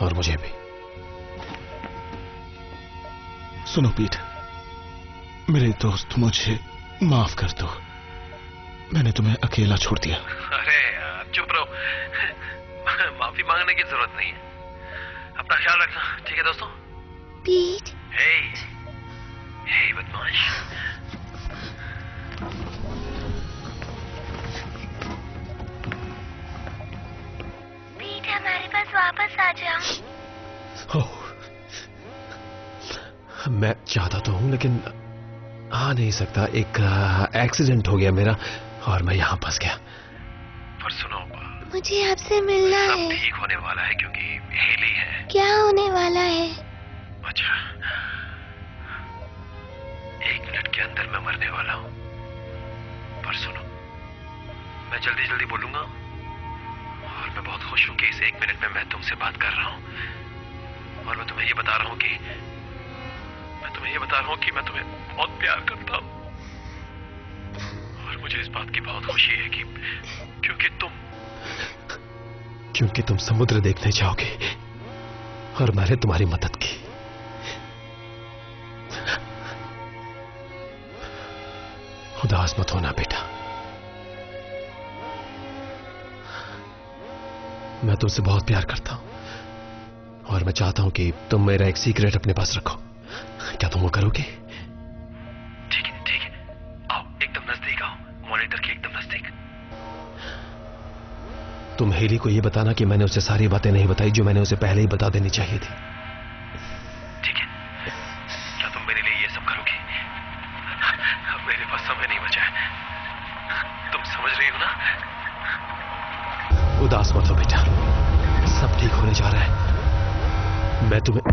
D: और मुझे भी।
L: सुनो पीट, मेरे दोस्त, मुझे माफ कर दो। मैंने तुम्हें अकेला छोड़ दिया।
C: अरे यार, चुप रहो। माफी मांगने की जरूरत नहीं है। अपना ख्याल रखना, ठीक है दोस्तों?
H: पीट।
C: हे बदमाश।
H: पीट, हमारे पास वापस आ जाओ।
D: मैं चाहता तो हूं लेकिन आ नहीं सकता। एक एक्सीडेंट हो गया मेरा और मैं यहां फंस गया।
C: पर सुनो,
H: मुझे आपसे मिलना
C: सब
H: है।
C: ठीक होने वाला है क्योंकि हेली है।
H: क्या होने वाला है?
C: अच्छा, 1 मिनट के अंदर मैं मरने वाला हूं। पर सुनो, मैं जल्दी जल्दी बोलूंगा और मैं बहुत खुश हूं कि इस 1 मिनट में मैं तुमसे बात कर रहा हूं। और मैं तुम्हें ये बता रहा हूं कि मैं तुम्हें बहुत प्यार करता हूं। और मुझे इस बात की बहुत खुशी है कि
D: क्योंकि तुम समुद्र देखने जाओगे और मैंने तुम्हारी मदद की। उदास मत होना बेटा, मैं तुमसे बहुत प्यार करता हूं और मैं चाहता हूं कि तुम मेरा एक सीक्रेट अपने पास रखो। क्या तुम वो करोगे?
C: ठीक है, आओ, एकदम नजदीक आओ, मॉनिटर के एकदम नजदीक।
D: तुम हेली को यह बताना कि मैंने उसे सारी बातें नहीं बताई जो मैंने उसे पहले ही बता देनी चाहिए थी।
C: ठीक है। अब मेरे पास समय नहीं बचा है। तुम समझ रही हो ना?
D: उदास मत हो बेटा, सब ठीक होने जा रहा है। मैं तुम्हें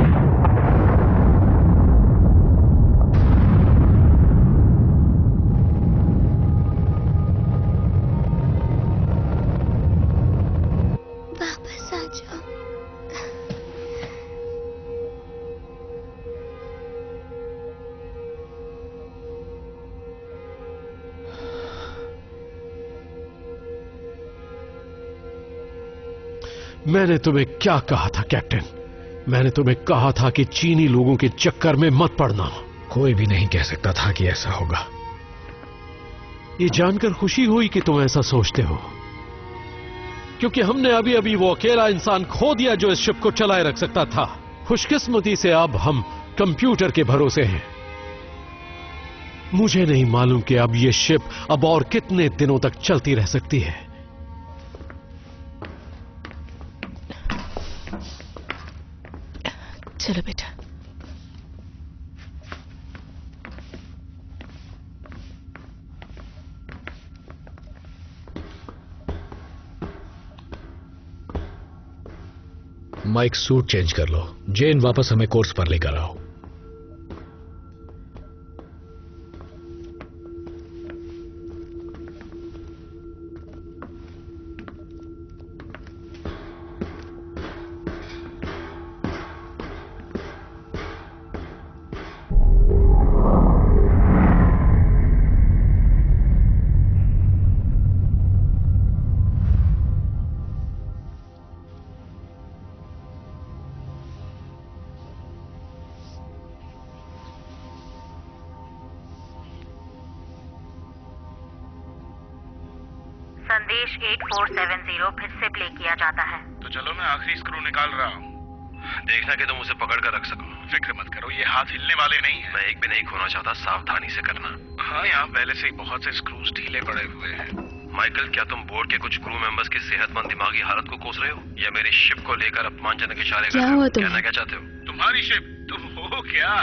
H: वापस आ जाओ।
B: मैंने तुम्हें क्या कहा था कैप्टन? मैंने तुम्हें कहा था कि चीनी लोगों के चक्कर में मत पड़ना।
I: कोई भी नहीं कह सकता था कि ऐसा होगा।
B: ये जानकर खुशी हुई कि तुम ऐसा सोचते हो, क्योंकि हमने अभी अभी वो अकेला इंसान खो दिया जो इस शिप को चलाए रख सकता था। खुशकिस्मती से अब हम कंप्यूटर के भरोसे हैं। मुझे नहीं मालूम कि अब ये शिप अब और कितने दिनों तक चलती रह सकती है।
K: चलो बेटा।
I: माइक सूट चेंज कर लो। जेन वापस हमें कोर्स पर लेकर आओ।
F: संदेश 8470 फिर से प्ले किया जाता है।
C: तो चलो मैं आखिरी स्क्रू निकाल रहा हूँ। देखना कि तुम उसे पकड़ कर रख सको। फिक्र मत करो, ये हाथ हिलने वाले नहीं है। मैं एक भी नहीं खोना चाहता, सावधानी से करना। हाँ, यहाँ पहले से ही बहुत से स्क्रूज ढीले पड़े हुए हैं। माइकल, क्या तुम बोर्ड के कुछ क्रू मेंबर्स की सेहतमंद दिमागी हालत को कोस रहे हो, या मेरी शिप को लेकर अपमानजनक इशारे कर रहे हो? कहना क्या चाहते हो? तुम्हारी शिप? तुम हो क्या?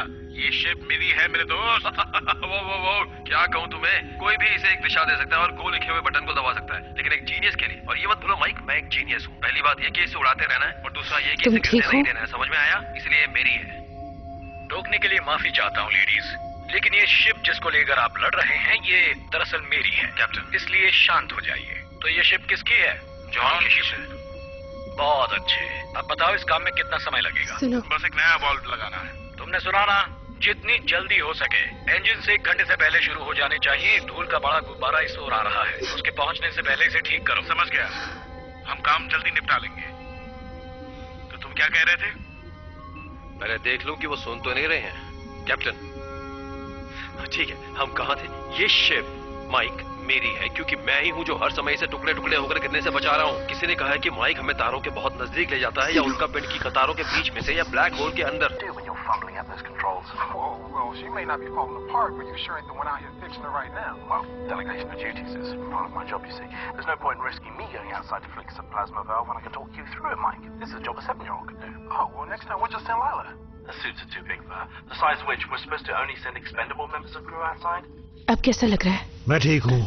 C: ये शिप मेरी है मेरे दोस्त। वो क्या कहूँ तुम्हें? कोई भी इसे एक दिशा दे सकता है और गो लिखे हुए बटन को दबा सकता है, लेकिन एक जीनियस के लिए। और ये मत भूलो माइक, मैं एक जीनियस हूँ। पहली बात ये कि इसे उड़ाते रहना है, और दूसरा ये कि इसे गिरने नहीं देना है। समझ में आया? इसलिए मेरी है। टोकने के लिए माफी चाहता हूँ लेडीज, लेकिन ये शिप जिसको लेकर आप लड़ रहे हैं ये दरअसल मेरी है कैप्टन, इसलिए शांत हो जाइए। तो ये शिप किसकी है? जॉन की शिप है। बहुत अच्छे। अब बताओ इस काम में कितना समय लगेगा? बस एक नया वॉल्व लगाना है। तुमने सुना ना? जितनी जल्दी हो सके। इंजन से 1 घंटे से पहले शुरू हो जाने चाहिए। धूल का बड़ा गुब्बारा इस ओर आ रहा है, उसके पहुंचने से पहले इसे ठीक करो। समझ गया? हम काम जल्दी निपटा लेंगे। तो तुम क्या कह रहे थे?
D: पहले देख लूं कि वो सुन तो नहीं रहे हैं कैप्टन। ठीक है, हम कहाँ थे? ये शिप माइक मेरी है, क्योंकि मैं ही हूँ जो हर समय इसे टुकड़े टुकड़े होकर गिरने से बचा रहा हूँ। किसी ने कहा है कि माइक हमें तारों के बहुत नजदीक ले जाता है, या उल्का पिंड की कतारों के बीच में से, या ब्लैक होल के अंदर।
M: Well, she may not be falling apart, but you sure ain't the one out here fixing her right now. Well, delegation of duties is part of my job, you see. There's no point in risking me going outside to fix a plasma valve when I can talk you through it, Mike. This is a job a 7-year-old could do. Oh, well, next time we'll just send Lila. The suits are too big for her. The size of which we're supposed to only send expendable members of crew outside.
K: अब कैसा लग रहा है?
E: मैं ठीक हूँ।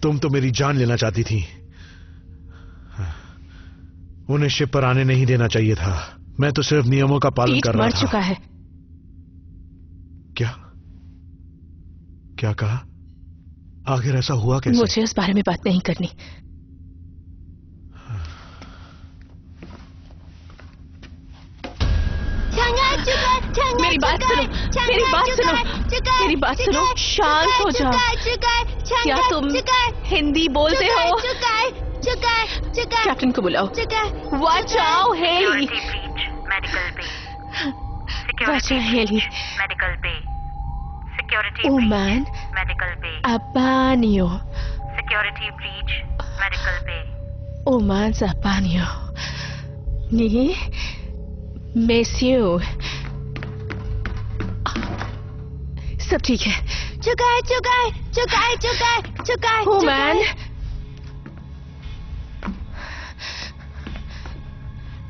E: तुम तो मेरी जान लेना चाहती थी। उन्हें शिप पर आने नहीं देना चाहिए था। मैं तो सिर्फ नियमों का पालन कर रहा था।
K: मर चुका है।
E: क्या कहा? आखिर ऐसा हुआ कैसे?
K: मुझे इस बारे में बात नहीं करनी। मेरी बात सुनो, मेरी बात सुनो, मेरी बात सुनो। शांत हो जाओ। क्या तुम हिंदी बोलते हो? कैप्टन को बुलाओ। बचाओ हेली। बचाओ heli. Oman
F: Medical Bay.
K: Abanio.
F: Security breach. Medical Bay.
K: Oman Abanio. Ni Monsieur. सब ठीक है। चुका है। Oman.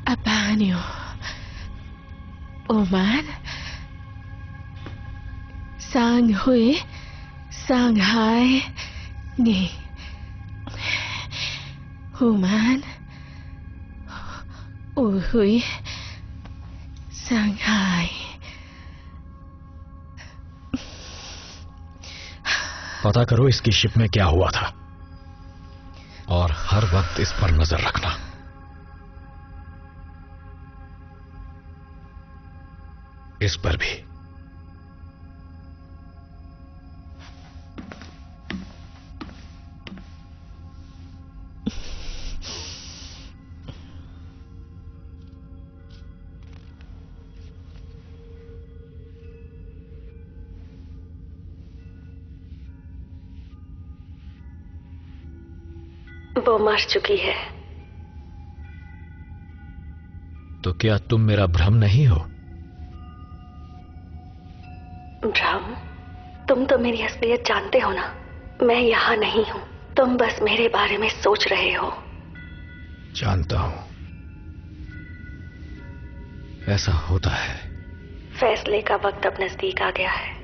K: Abanio. Oman. सांग हुई सांघाई नी हुमान हुई सांघाई।
I: पता करो इसकी शिप में क्या हुआ था और हर वक्त इस पर नजर रखना। इस पर भी।
J: वो मर चुकी है।
I: तो क्या तुम मेरा भ्रम नहीं हो?
J: भ्रम? तुम तो मेरी असलियत जानते हो ना। मैं यहां नहीं हूं, तुम बस मेरे बारे में सोच रहे हो।
I: जानता हूं, ऐसा होता है।
J: फैसले का वक्त अब नजदीक आ गया है।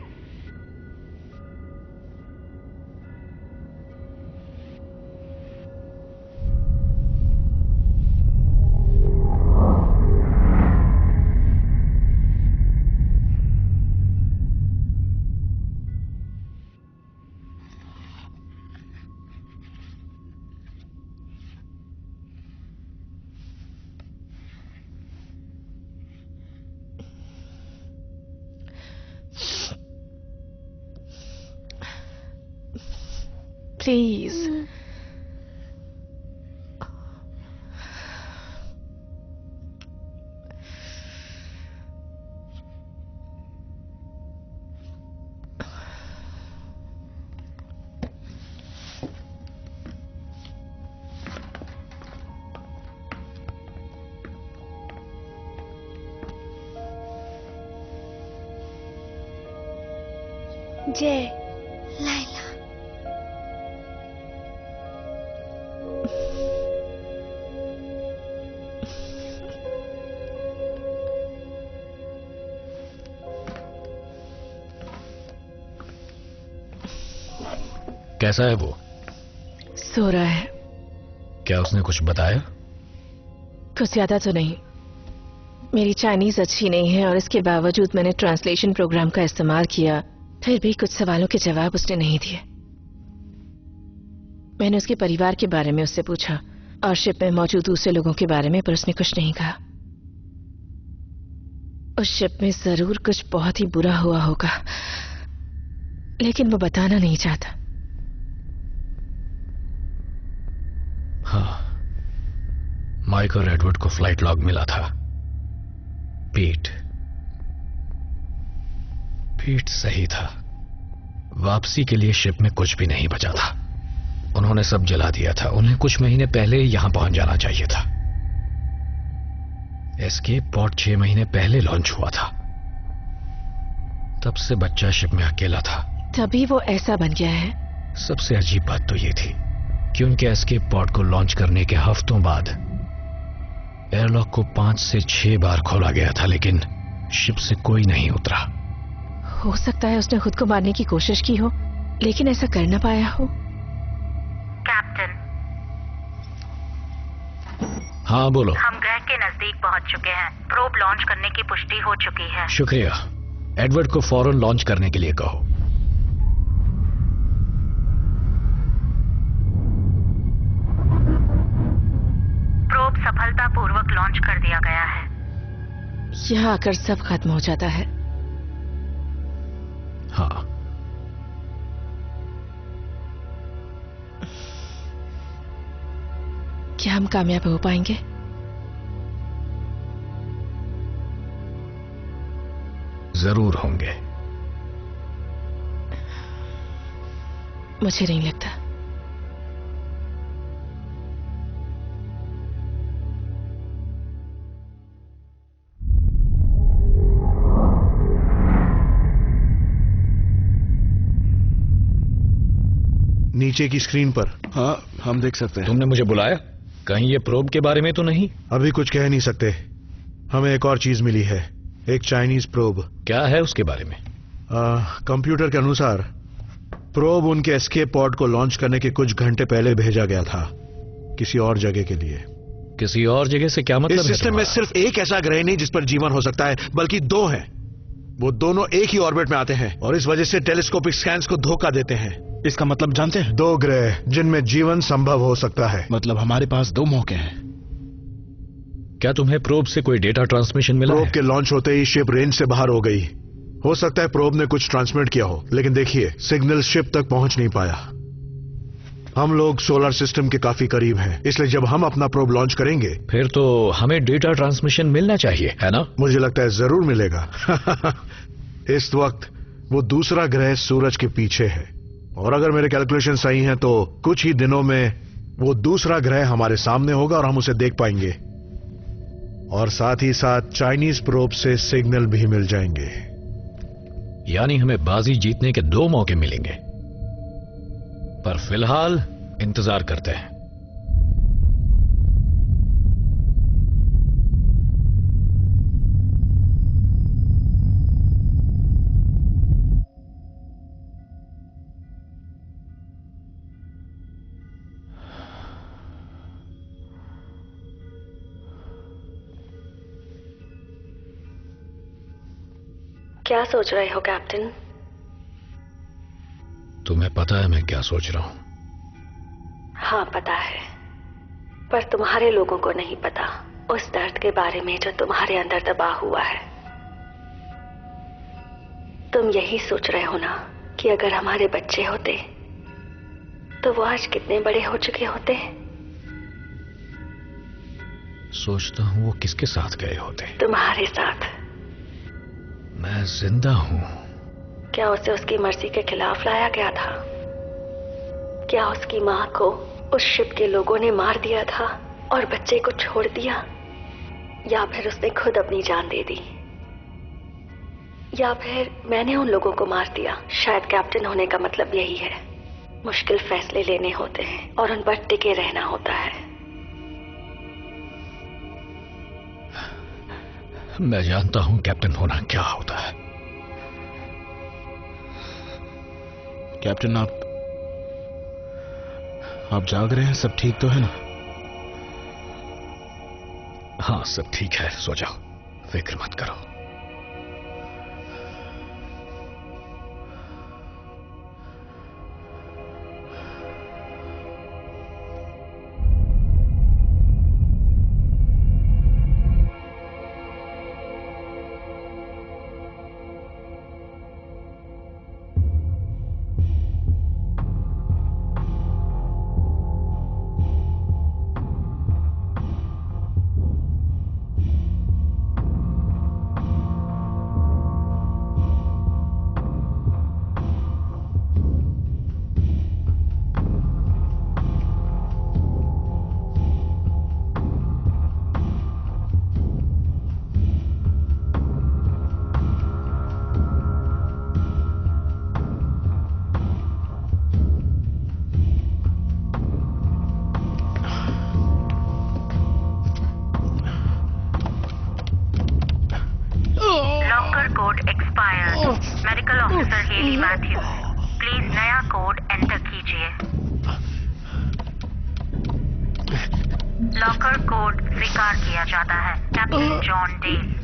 K: प्लीज
H: जय लाइला।
I: कैसा है वो?
K: सो रहा है।
I: क्या उसने कुछ बताया?
K: कुछ ज्यादा तो नहीं। मेरी चाइनीज अच्छी नहीं है और इसके बावजूद मैंने ट्रांसलेशन प्रोग्राम का इस्तेमाल किया, फिर भी कुछ सवालों के जवाब उसने नहीं दिए। मैंने उसके परिवार के बारे में उससे पूछा और शिप में मौजूद दूसरे लोगों के बारे में, पर उसने कुछ नहीं कहा। उस शिप में जरूर कुछ बहुत ही बुरा हुआ होगा, लेकिन वो बताना नहीं चाहता।
I: हाँ, माइक और एडवर्ड को फ्लाइट लॉग मिला था। पीट सही था। वापसी के लिए शिप में कुछ भी नहीं बचा था। उन्होंने सब जला दिया था। उन्हें कुछ महीने पहले यहां पहुंच जाना चाहिए था। एस्केप पॉड 6 महीने पहले लॉन्च हुआ था। तब से बच्चा शिप में अकेला था।
K: तभी वो ऐसा बन गया है।
I: सबसे अजीब बात तो ये थी कि उनके एस्केप पॉड को लॉन्च करने के हफ्तों बाद एयरलॉक को 5 से 6 बार खोला गया था, लेकिन शिप से कोई नहीं उतरा।
K: हो सकता है उसने खुद को मारने की कोशिश की हो, लेकिन ऐसा कर ना पाया हो।
F: कैप्टन।
I: हाँ बोलो।
F: हम ग्रह के नजदीक पहुंच चुके हैं। प्रोब लॉन्च करने की पुष्टि हो चुकी है।
I: शुक्रिया। एडवर्ड को फौरन लॉन्च करने के लिए कहो।
F: प्रोब सफलतापूर्वक लॉन्च कर दिया गया है।
K: यहाँ आकर सब खत्म हो जाता है।
I: हाँ।
K: क्या हम कामयाब हो पाएंगे?
I: जरूर होंगे।
K: मुझे नहीं लगता।
E: नीचे की स्क्रीन पर।
L: हाँ, हम देख सकते हैं।
I: तुमने मुझे बुलाया? कहीं ये प्रोब के बारे में तो नहीं?
E: अभी कुछ कह नहीं सकते। हमें एक और चीज मिली है, एक चाइनीज प्रोब।
I: क्या है उसके बारे में?
E: कंप्यूटर के अनुसार प्रोब उनके एस्केप पॉड को लॉन्च करने के कुछ घंटे पहले भेजा गया था, किसी और जगह के लिए।
I: किसी और जगह से क्या मतलब?
E: इस सिस्टम में सिर्फ एक ऐसा ग्रह नहीं जिस पर जीवन हो सकता है, बल्कि दो हैं। वो दोनों एक ही ऑर्बिट में आते हैं और इस वजह से टेलीस्कोपिक स्कैन्स को धोखा देते हैं।
L: इसका मतलब जानते हैं?
E: 2 ग्रह जिनमें जीवन संभव हो सकता है।
L: मतलब हमारे पास 2 मौके हैं।
I: क्या तुम्हें प्रोब से कोई डेटा ट्रांसमिशन मिला?
E: प्रोब के लॉन्च होते ही शिप रेंज से बाहर हो गई। हो सकता है प्रोब ने कुछ ट्रांसमिट किया हो, लेकिन देखिए सिग्नल शिप तक पहुंच नहीं पाया। हम लोग सोलर सिस्टम के काफी करीब हैं, इसलिए जब हम अपना प्रोब लॉन्च करेंगे
I: फिर तो हमें डेटा ट्रांसमिशन मिलना चाहिए, है ना?
E: मुझे लगता है जरूर मिलेगा। इस वक्त वो दूसरा ग्रह सूरज के पीछे है, और अगर मेरे कैलकुलेशन सही हैं तो कुछ ही दिनों में वो दूसरा ग्रह हमारे सामने होगा और हम उसे देख पाएंगे, और साथ ही साथ चाइनीज प्रोब से सिग्नल भी मिल जाएंगे।
I: यानी हमें बाजी जीतने के 2 मौके मिलेंगे, पर फिलहाल इंतजार करते हैं।
J: क्या सोच रहे हो कैप्टन?
I: तुम्हें पता है मैं क्या सोच रहा हूं?
J: हाँ पता है, पर तुम्हारे लोगों को नहीं पता उस दर्द के बारे में जो तुम्हारे अंदर दबा हुआ है। तुम यही सोच रहे हो ना कि अगर हमारे बच्चे होते तो वो आज कितने बड़े हो चुके होते।
I: सोचता हूं वो किसके साथ गए होते।
J: तुम्हारे साथ।
I: मैं जिंदा हूं।
J: क्या उसे उसकी मर्जी के खिलाफ लाया गया था? क्या उसकी मां को उस शिप के लोगों ने मार दिया था और बच्चे को छोड़ दिया, या फिर उसने खुद अपनी जान दे दी, या फिर मैंने उन लोगों को मार दिया? शायद कैप्टन होने का मतलब यही है, मुश्किल फैसले लेने होते हैं और उन पर टिके रहना होता है।
I: मैं जानता हूं कैप्टन होना क्या होता है।
L: कैप्टन आप जाग रहे हैं? सब ठीक तो है ना?
I: हाँ सब ठीक है, सो जाओ, फिक्र मत करो।
F: Medical officer Haley Matthew, please नया कोड एंटर कीजिए। लॉकर कोड स्वीकार किया जाता है। Captain John Dale.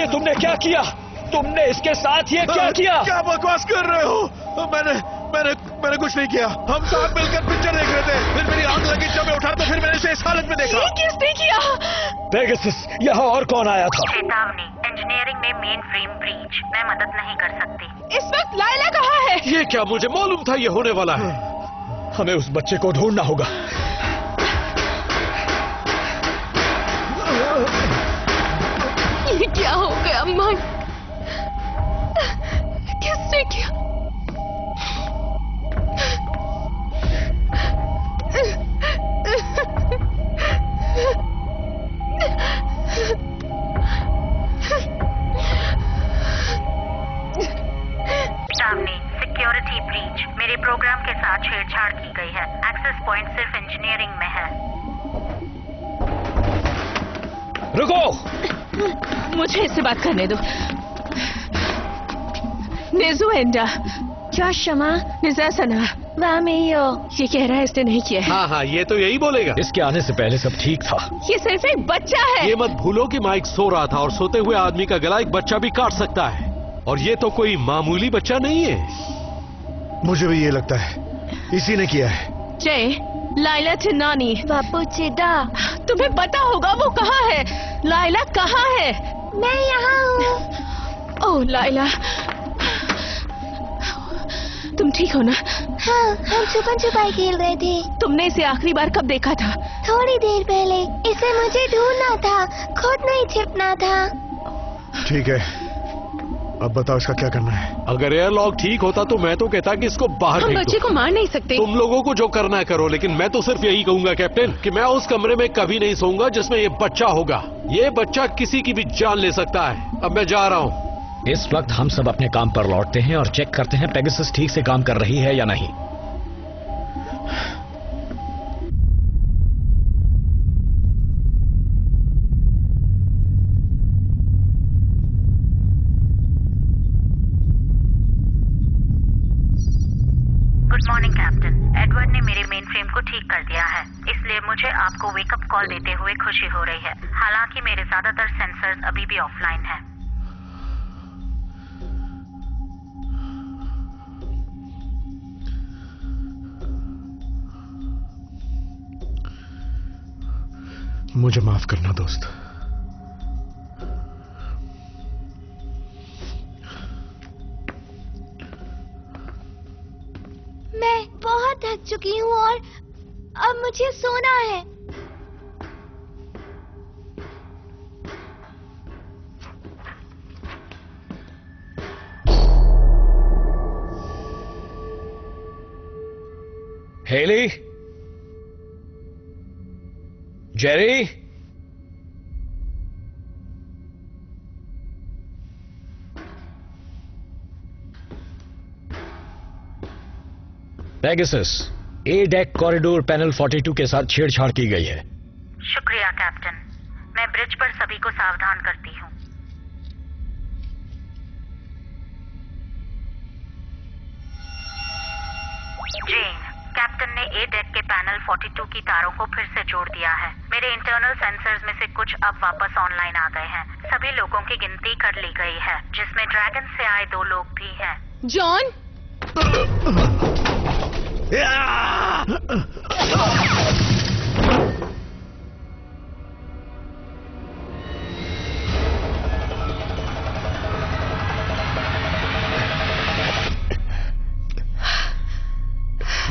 I: ये तुमने क्या किया? तुमने इसके साथ ये क्या किया?
E: क्या बकवास कर रहे हो? मैंने कुछ नहीं किया। हम साथ मिलकर पिक्चर देख रहे थे, फिर मेरी आंख लगी, जब मैं उठा तो फिर मैंने इसे इस हालत में देखा।
K: ये किसने किया?
I: पेगासस, यहाँ और कौन आया था?
F: चेतावनी, इंजीनियरिंग में मेन फ्रेम ब्रीच। मैं मदद नहीं कर सकती।
K: इस वक्त लायला कहाँ है?
B: ये क्या, मुझे मालूम था ये होने वाला है।
I: हमें उस बच्चे को ढूंढना होगा।
K: ये क्या हो गया माइक? किसने किया?
F: चेतावनी, सिक्योरिटी ब्रीच। मेरे प्रोग्राम के साथ छेड़छाड़ की गई है। एक्सेस पॉइंट सिर्फ इंजीनियरिंग में है।
I: रुको,
K: मुझे इससे बात करने दो। नेजुएंडा,
J: जोशमा,
K: निजासना,
J: वामेयो।
K: ये कह रहा है इसने नहीं किया है।
B: हाँ हाँ, ये तो यही बोलेगा।
I: इसके आने से पहले सब ठीक था।
K: ये सिर्फ एक बच्चा है।
B: ये मत भूलो कि माइक सो रहा था और सोते हुए आदमी का गला एक बच्चा भी काट सकता है, और ये तो कोई मामूली बच्चा नहीं है।
E: मुझे भी ये लगता है इसी ने किया है।
K: जय, लाइला चिन्नानी।
J: बापू चिदा,
K: तुम्हें पता होगा वो कहाँ है? लाइला कहाँ है?
J: मैं यहाँ हूँ।
K: ओह लाइला, तुम ठीक हो ना?
J: हाँ, हम छुपन छुपाई खेल रहे थे।
K: तुमने इसे आखिरी बार कब देखा था?
J: थोड़ी देर पहले। इसे मुझे ढूंढना था, खुद नहीं छिपना था।
E: ठीक है, अब बताओ इसका क्या करना है।
B: अगर एयरलॉक ठीक होता तो मैं तो कहता कि इसको बाहर
K: हम
B: फेंक
K: बच्चे
B: दो।
K: को मार नहीं सकते।
B: तुम लोगों को जो करना है करो, लेकिन मैं तो सिर्फ यही कहूंगा कैप्टन कि मैं उस कमरे में कभी नहीं सोऊंगा जिसमें ये बच्चा होगा। ये बच्चा किसी की भी जान ले सकता है। अब मैं जा रहा हूँ।
I: इस वक्त हम सब अपने काम पर लौटते हैं और चेक करते हैं पेगासस ठीक से काम कर रही है या नहीं।
F: Good morning captain. एडवर्ड ने मेरे मेन फ्रेम को ठीक कर दिया है, इसलिए मुझे आपको वेकअप कॉल देते हुए खुशी हो रही है। हालांकि मेरे ज्यादातर सेंसर्स अभी भी ऑफलाइन हैं।
E: मुझे माफ करना दोस्त।
J: मैं बहुत थक चुकी हूँ और अब मुझे सोना है।
I: हेली, जेरी, पेगासस, ए डेक कॉरिडोर पैनल 42 के साथ छेड़छाड़ की गई है।
F: शुक्रिया कैप्टन। मैं ब्रिज पर सभी को सावधान करती हूँ। जेन, कैप्टन ने ए डेक के पैनल 42 की तारों को फिर से जोड़ दिया है। मेरे इंटरनल सेंसर्स में से कुछ अब वापस ऑनलाइन आ गए हैं। सभी लोगों की गिनती कर ली गई है, जिसमें ड्रैगन से आए 2 लोग भी हैं।
K: जॉन,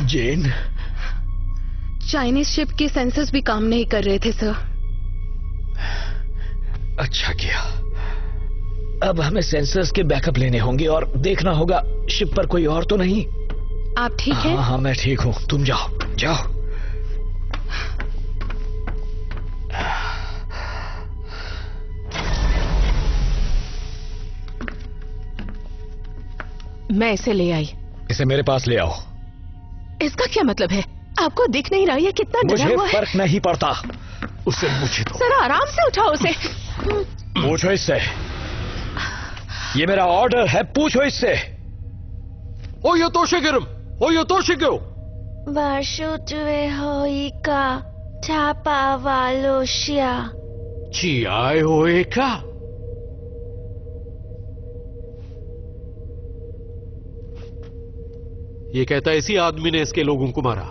I: जेन,
G: चाइनीज शिप के सेंसर्स भी काम नहीं कर रहे थे सर।
I: अच्छा किया। अब हमें सेंसर्स के बैकअप लेने होंगे और देखना होगा शिप पर कोई और तो नहीं।
G: आप ठीक हैं?
I: हाँ, मैं ठीक हूँ। तुम जाओ जाओ।
K: मैं इसे ले आई।
I: इसे मेरे पास ले आओ।
K: इसका क्या मतलब है? आपको दिख नहीं रहा है कितना डरा
I: मुझे
K: हुआ है?
I: फर्क नहीं पड़ता। उसे मुझे दो।
K: सर आराम से उठाओ उसे।
I: पूछो इससे। ये मेरा ऑर्डर है, पूछो इससे।
B: OYO तोशिगिरम, OYO तोशिगो।
J: वाशुतुए होइका छापा वालोशिया।
B: चियाए होएका। ये कहता है इसी आदमी ने इसके लोगों को मारा,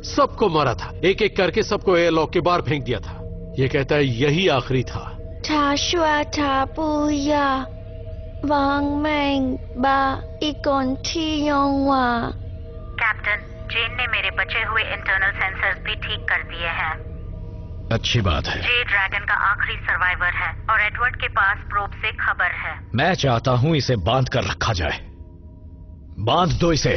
B: सबको मारा था, एक एक करके सबको एयरलॉक के बाहर फेंक दिया था। ये कहता है यही आखिरी था।
F: कैप्टन, जेन ने मेरे बचे हुए इंटरनल सेंसर्स भी ठीक कर दिए हैं।
I: अच्छी बात है।
F: जे ड्रैगन का आखिरी सर्वाइवर है और एडवर्ड के पास प्रोब से खबर है।
I: मैं चाहता हूं इसे बांध कर रखा जाए। बांध दो इसे।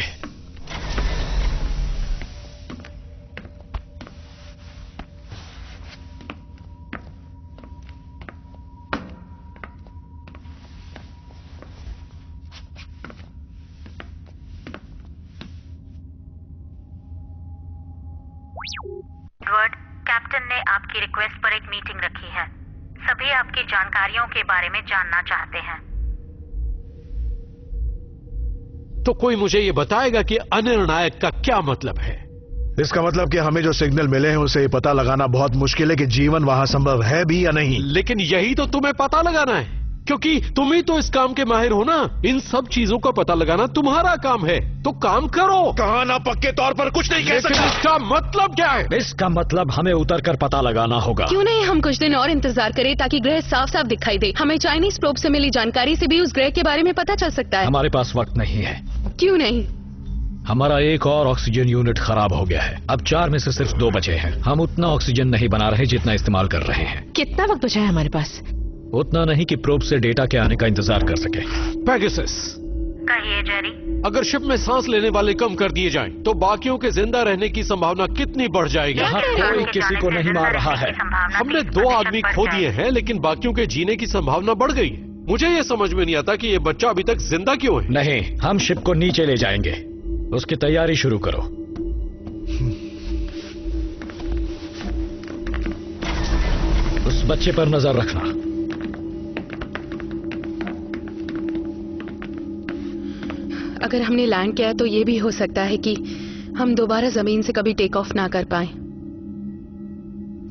F: एडवर्ड, कैप्टन ने आपकी रिक्वेस्ट पर एक मीटिंग रखी है। सभी आपकी जानकारियों के बारे में जानना चाहते हैं।
B: तो कोई मुझे ये बताएगा कि अनिर्णायक का क्या मतलब है?
E: इसका मतलब कि हमें जो सिग्नल मिले हैं उसे ये पता लगाना बहुत मुश्किल है कि जीवन वहां संभव है भी या नहीं।
B: लेकिन यही तो तुम्हें पता लगाना है, क्योंकि तुम ही तो इस काम के माहिर हो ना। इन सब चीजों का पता लगाना तुम्हारा काम है, तो काम करो।
E: कहा ना पक्के तौर पर कुछ नहीं कह सकता।
B: इसका मतलब क्या है?
I: इसका मतलब हमें उतर कर पता लगाना होगा।
G: क्यों नहीं हम कुछ दिन और इंतजार करें ताकि ग्रह साफ साफ दिखाई दे। हमें चाइनीज प्रोब से मिली जानकारी से भी उस ग्रह के बारे में पता चल सकता है।
I: हमारे पास वक्त नहीं है।
G: क्यों नहीं?
I: हमारा एक और ऑक्सीजन यूनिट खराब हो गया है। अब 4 में से सिर्फ 2 बचे हैं। हम उतना ऑक्सीजन नहीं बना रहे जितना इस्तेमाल कर रहे हैं।
K: कितना वक्त बचा है हमारे पास?
I: उतना नहीं कि प्रोब से डेटा के आने का इंतजार कर सके।
B: पेगासस,
F: कहिए जेरी।
B: अगर शिप में सांस लेने वाले कम कर दिए जाएं, तो बाकियों के जिंदा रहने की संभावना कितनी बढ़ जाएगी?
I: यहाँ कोई किसी को नहीं मार रहा है।
B: हमने 2 आदमी खो दिए हैं, लेकिन बाकियों के जीने की संभावना बढ़ गई है। मुझे ये समझ में नहीं आता कि ये बच्चा अभी तक जिंदा क्यों है।
I: नहीं, हम शिप को नीचे ले जाएंगे। उसकी तैयारी शुरू करो। उस बच्चे पर नजर रखना।
G: अगर हमने लैंड किया तो ये भी हो सकता है कि हम दोबारा जमीन से कभी टेक ऑफ ना कर पाए।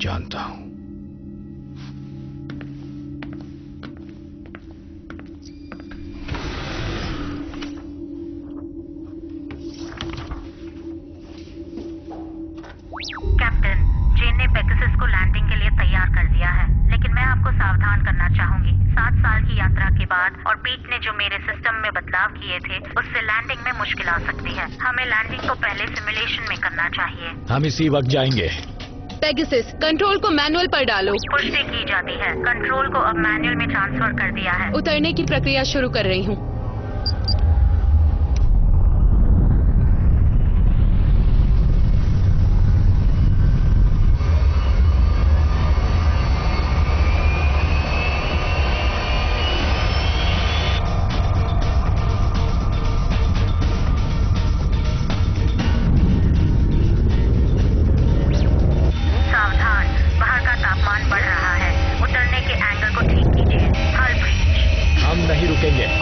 I: जानता हूं।
F: कैप्टन, जेन ने पेगासस को लैंडिंग के लिए तैयार कर दिया है, लेकिन मैं आपको सावधान करना चाहूंगी। 7 साल की यात्रा के बाद और पीट ने जो मेरे सिस्टम में बदलाव किए थे, उससे लैंडिंग में मुश्किल आ सकती है। हमें लैंडिंग को पहले सिमुलेशन में करना चाहिए।
I: हम इसी वक्त जाएंगे।
G: पेगासस, कंट्रोल को मैनुअल पर डालो।
F: पुष्टि की जाती है। कंट्रोल को अब मैनुअल में ट्रांसफर कर दिया है।
G: उतरने की प्रक्रिया शुरू कर रही हूँ।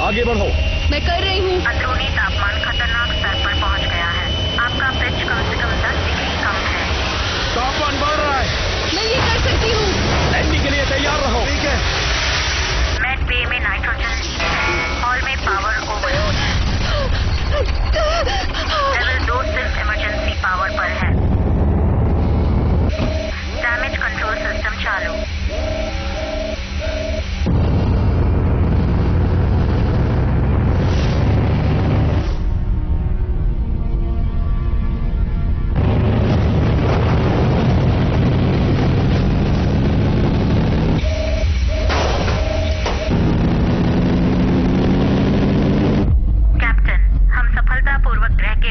I: आगे बढ़ो।
G: मैं कर रही हूँ।
F: अंदरूनी तापमान खतरनाक स्तर पर पहुँच गया है। आपका पिच कम से कम 10 डिग्री कम है।
B: तापमान बढ़ रहा है।
G: मैं ये कर सकती हूँ।
I: लैंडिंग के लिए तैयार रहो।
E: ठीक है।
F: मेड बे में नाइट्रोजन लीक है। हॉल में पावर ओवरलोड है। लेवल 2 सिर्फ इमरजेंसी पावर पर है। डैमेज कंट्रोल सिस्टम चालू।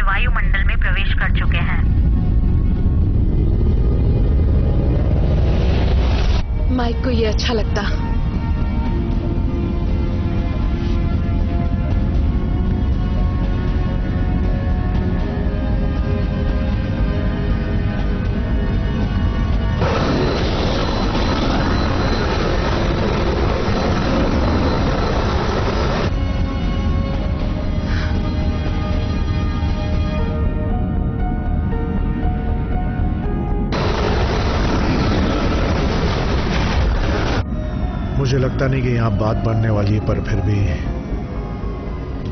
F: वायुमंडल में प्रवेश कर चुके हैं।
G: माइक को ये अच्छा लगता।
E: मुझे लगता नहीं कि यहाँ बात बढ़ने वाली है, पर फिर भी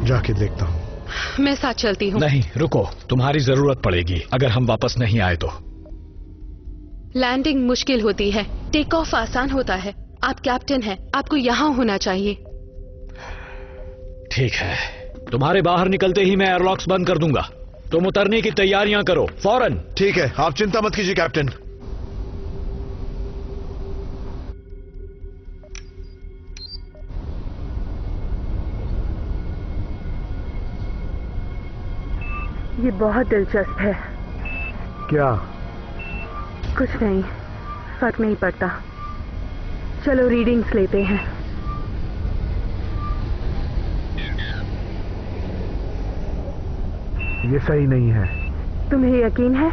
E: जाके देखता हूँ।
G: मैं साथ चलती हूँ।
I: नहीं रुको, तुम्हारी जरूरत पड़ेगी अगर हम वापस नहीं आए तो।
G: लैंडिंग मुश्किल होती है, टेक ऑफ आसान होता है। आप कैप्टन हैं, आपको यहाँ होना चाहिए।
I: ठीक है, तुम्हारे बाहर निकलते ही मैं एयरलॉक्स बंद कर दूंगा। तुम उतरने की तैयारियां करो फौरन।
E: ठीक है, आप चिंता मत कीजिए कैप्टन।
K: ये बहुत दिलचस्प है।
E: क्या?
K: कुछ नहीं, फर्क नहीं पड़ता। चलो रीडिंग्स लेते हैं।
E: ये सही नहीं है।
K: तुम्हें यकीन है?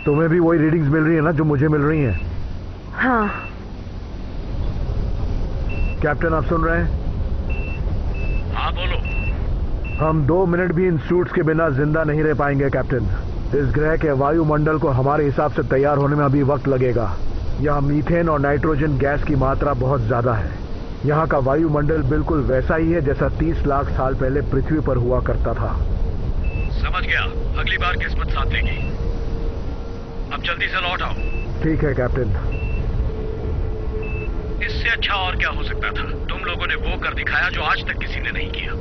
E: तुम्हें भी वही रीडिंग्स मिल रही है ना जो मुझे मिल रही हैं?
K: हाँ।
E: कैप्टन आप सुन रहे हैं?
I: हाँ बोलो।
E: हम 2 मिनट भी इन सूट्स के बिना जिंदा नहीं रह पाएंगे कैप्टन। इस ग्रह के वायुमंडल को हमारे हिसाब से तैयार होने में अभी वक्त लगेगा। यहाँ मीथेन और नाइट्रोजन गैस की मात्रा बहुत ज्यादा है। यहाँ का वायुमंडल बिल्कुल वैसा ही है जैसा 30 लाख साल पहले पृथ्वी पर हुआ करता था।
I: समझ गया, अगली बार किस्मत साथ देगी। अब जल्दी से लौट आओ।
E: ठीक है कैप्टन।
I: इससे अच्छा और क्या हो सकता था? तुम लोगों ने वो कर दिखाया जो आज तक किसी ने नहीं किया।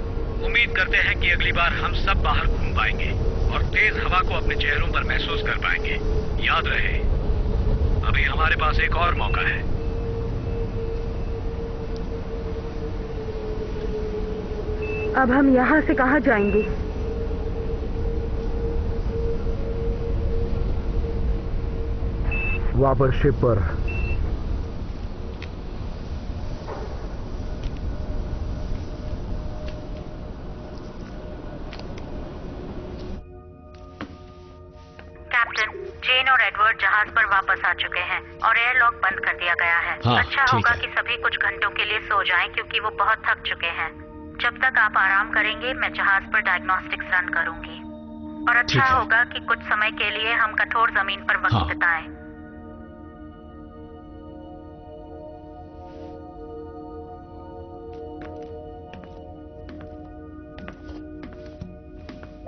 I: उम्मीद करते हैं कि अगली बार हम सब बाहर घूम पाएंगे और तेज हवा को अपने चेहरों पर महसूस कर पाएंगे। याद रहे, अभी हमारे पास एक और मौका है।
K: अब हम यहाँ से कहाँ जाएंगे?
E: वापस शिप पर।
F: कैप्टन, जेन और एडवर्ड जहाज पर वापस आ चुके हैं और एयरलॉक बंद कर दिया गया है।
I: हाँ,
F: अच्छा होगा कि सभी कुछ घंटों के लिए सो जाएं क्योंकि वो बहुत थक चुके हैं। जब तक आप आराम करेंगे मैं जहाज पर डायग्नोस्टिक्स रन करूंगी। और अच्छा होगा कि कुछ समय के लिए हम कठोर जमीन पर वक्त बिताएं।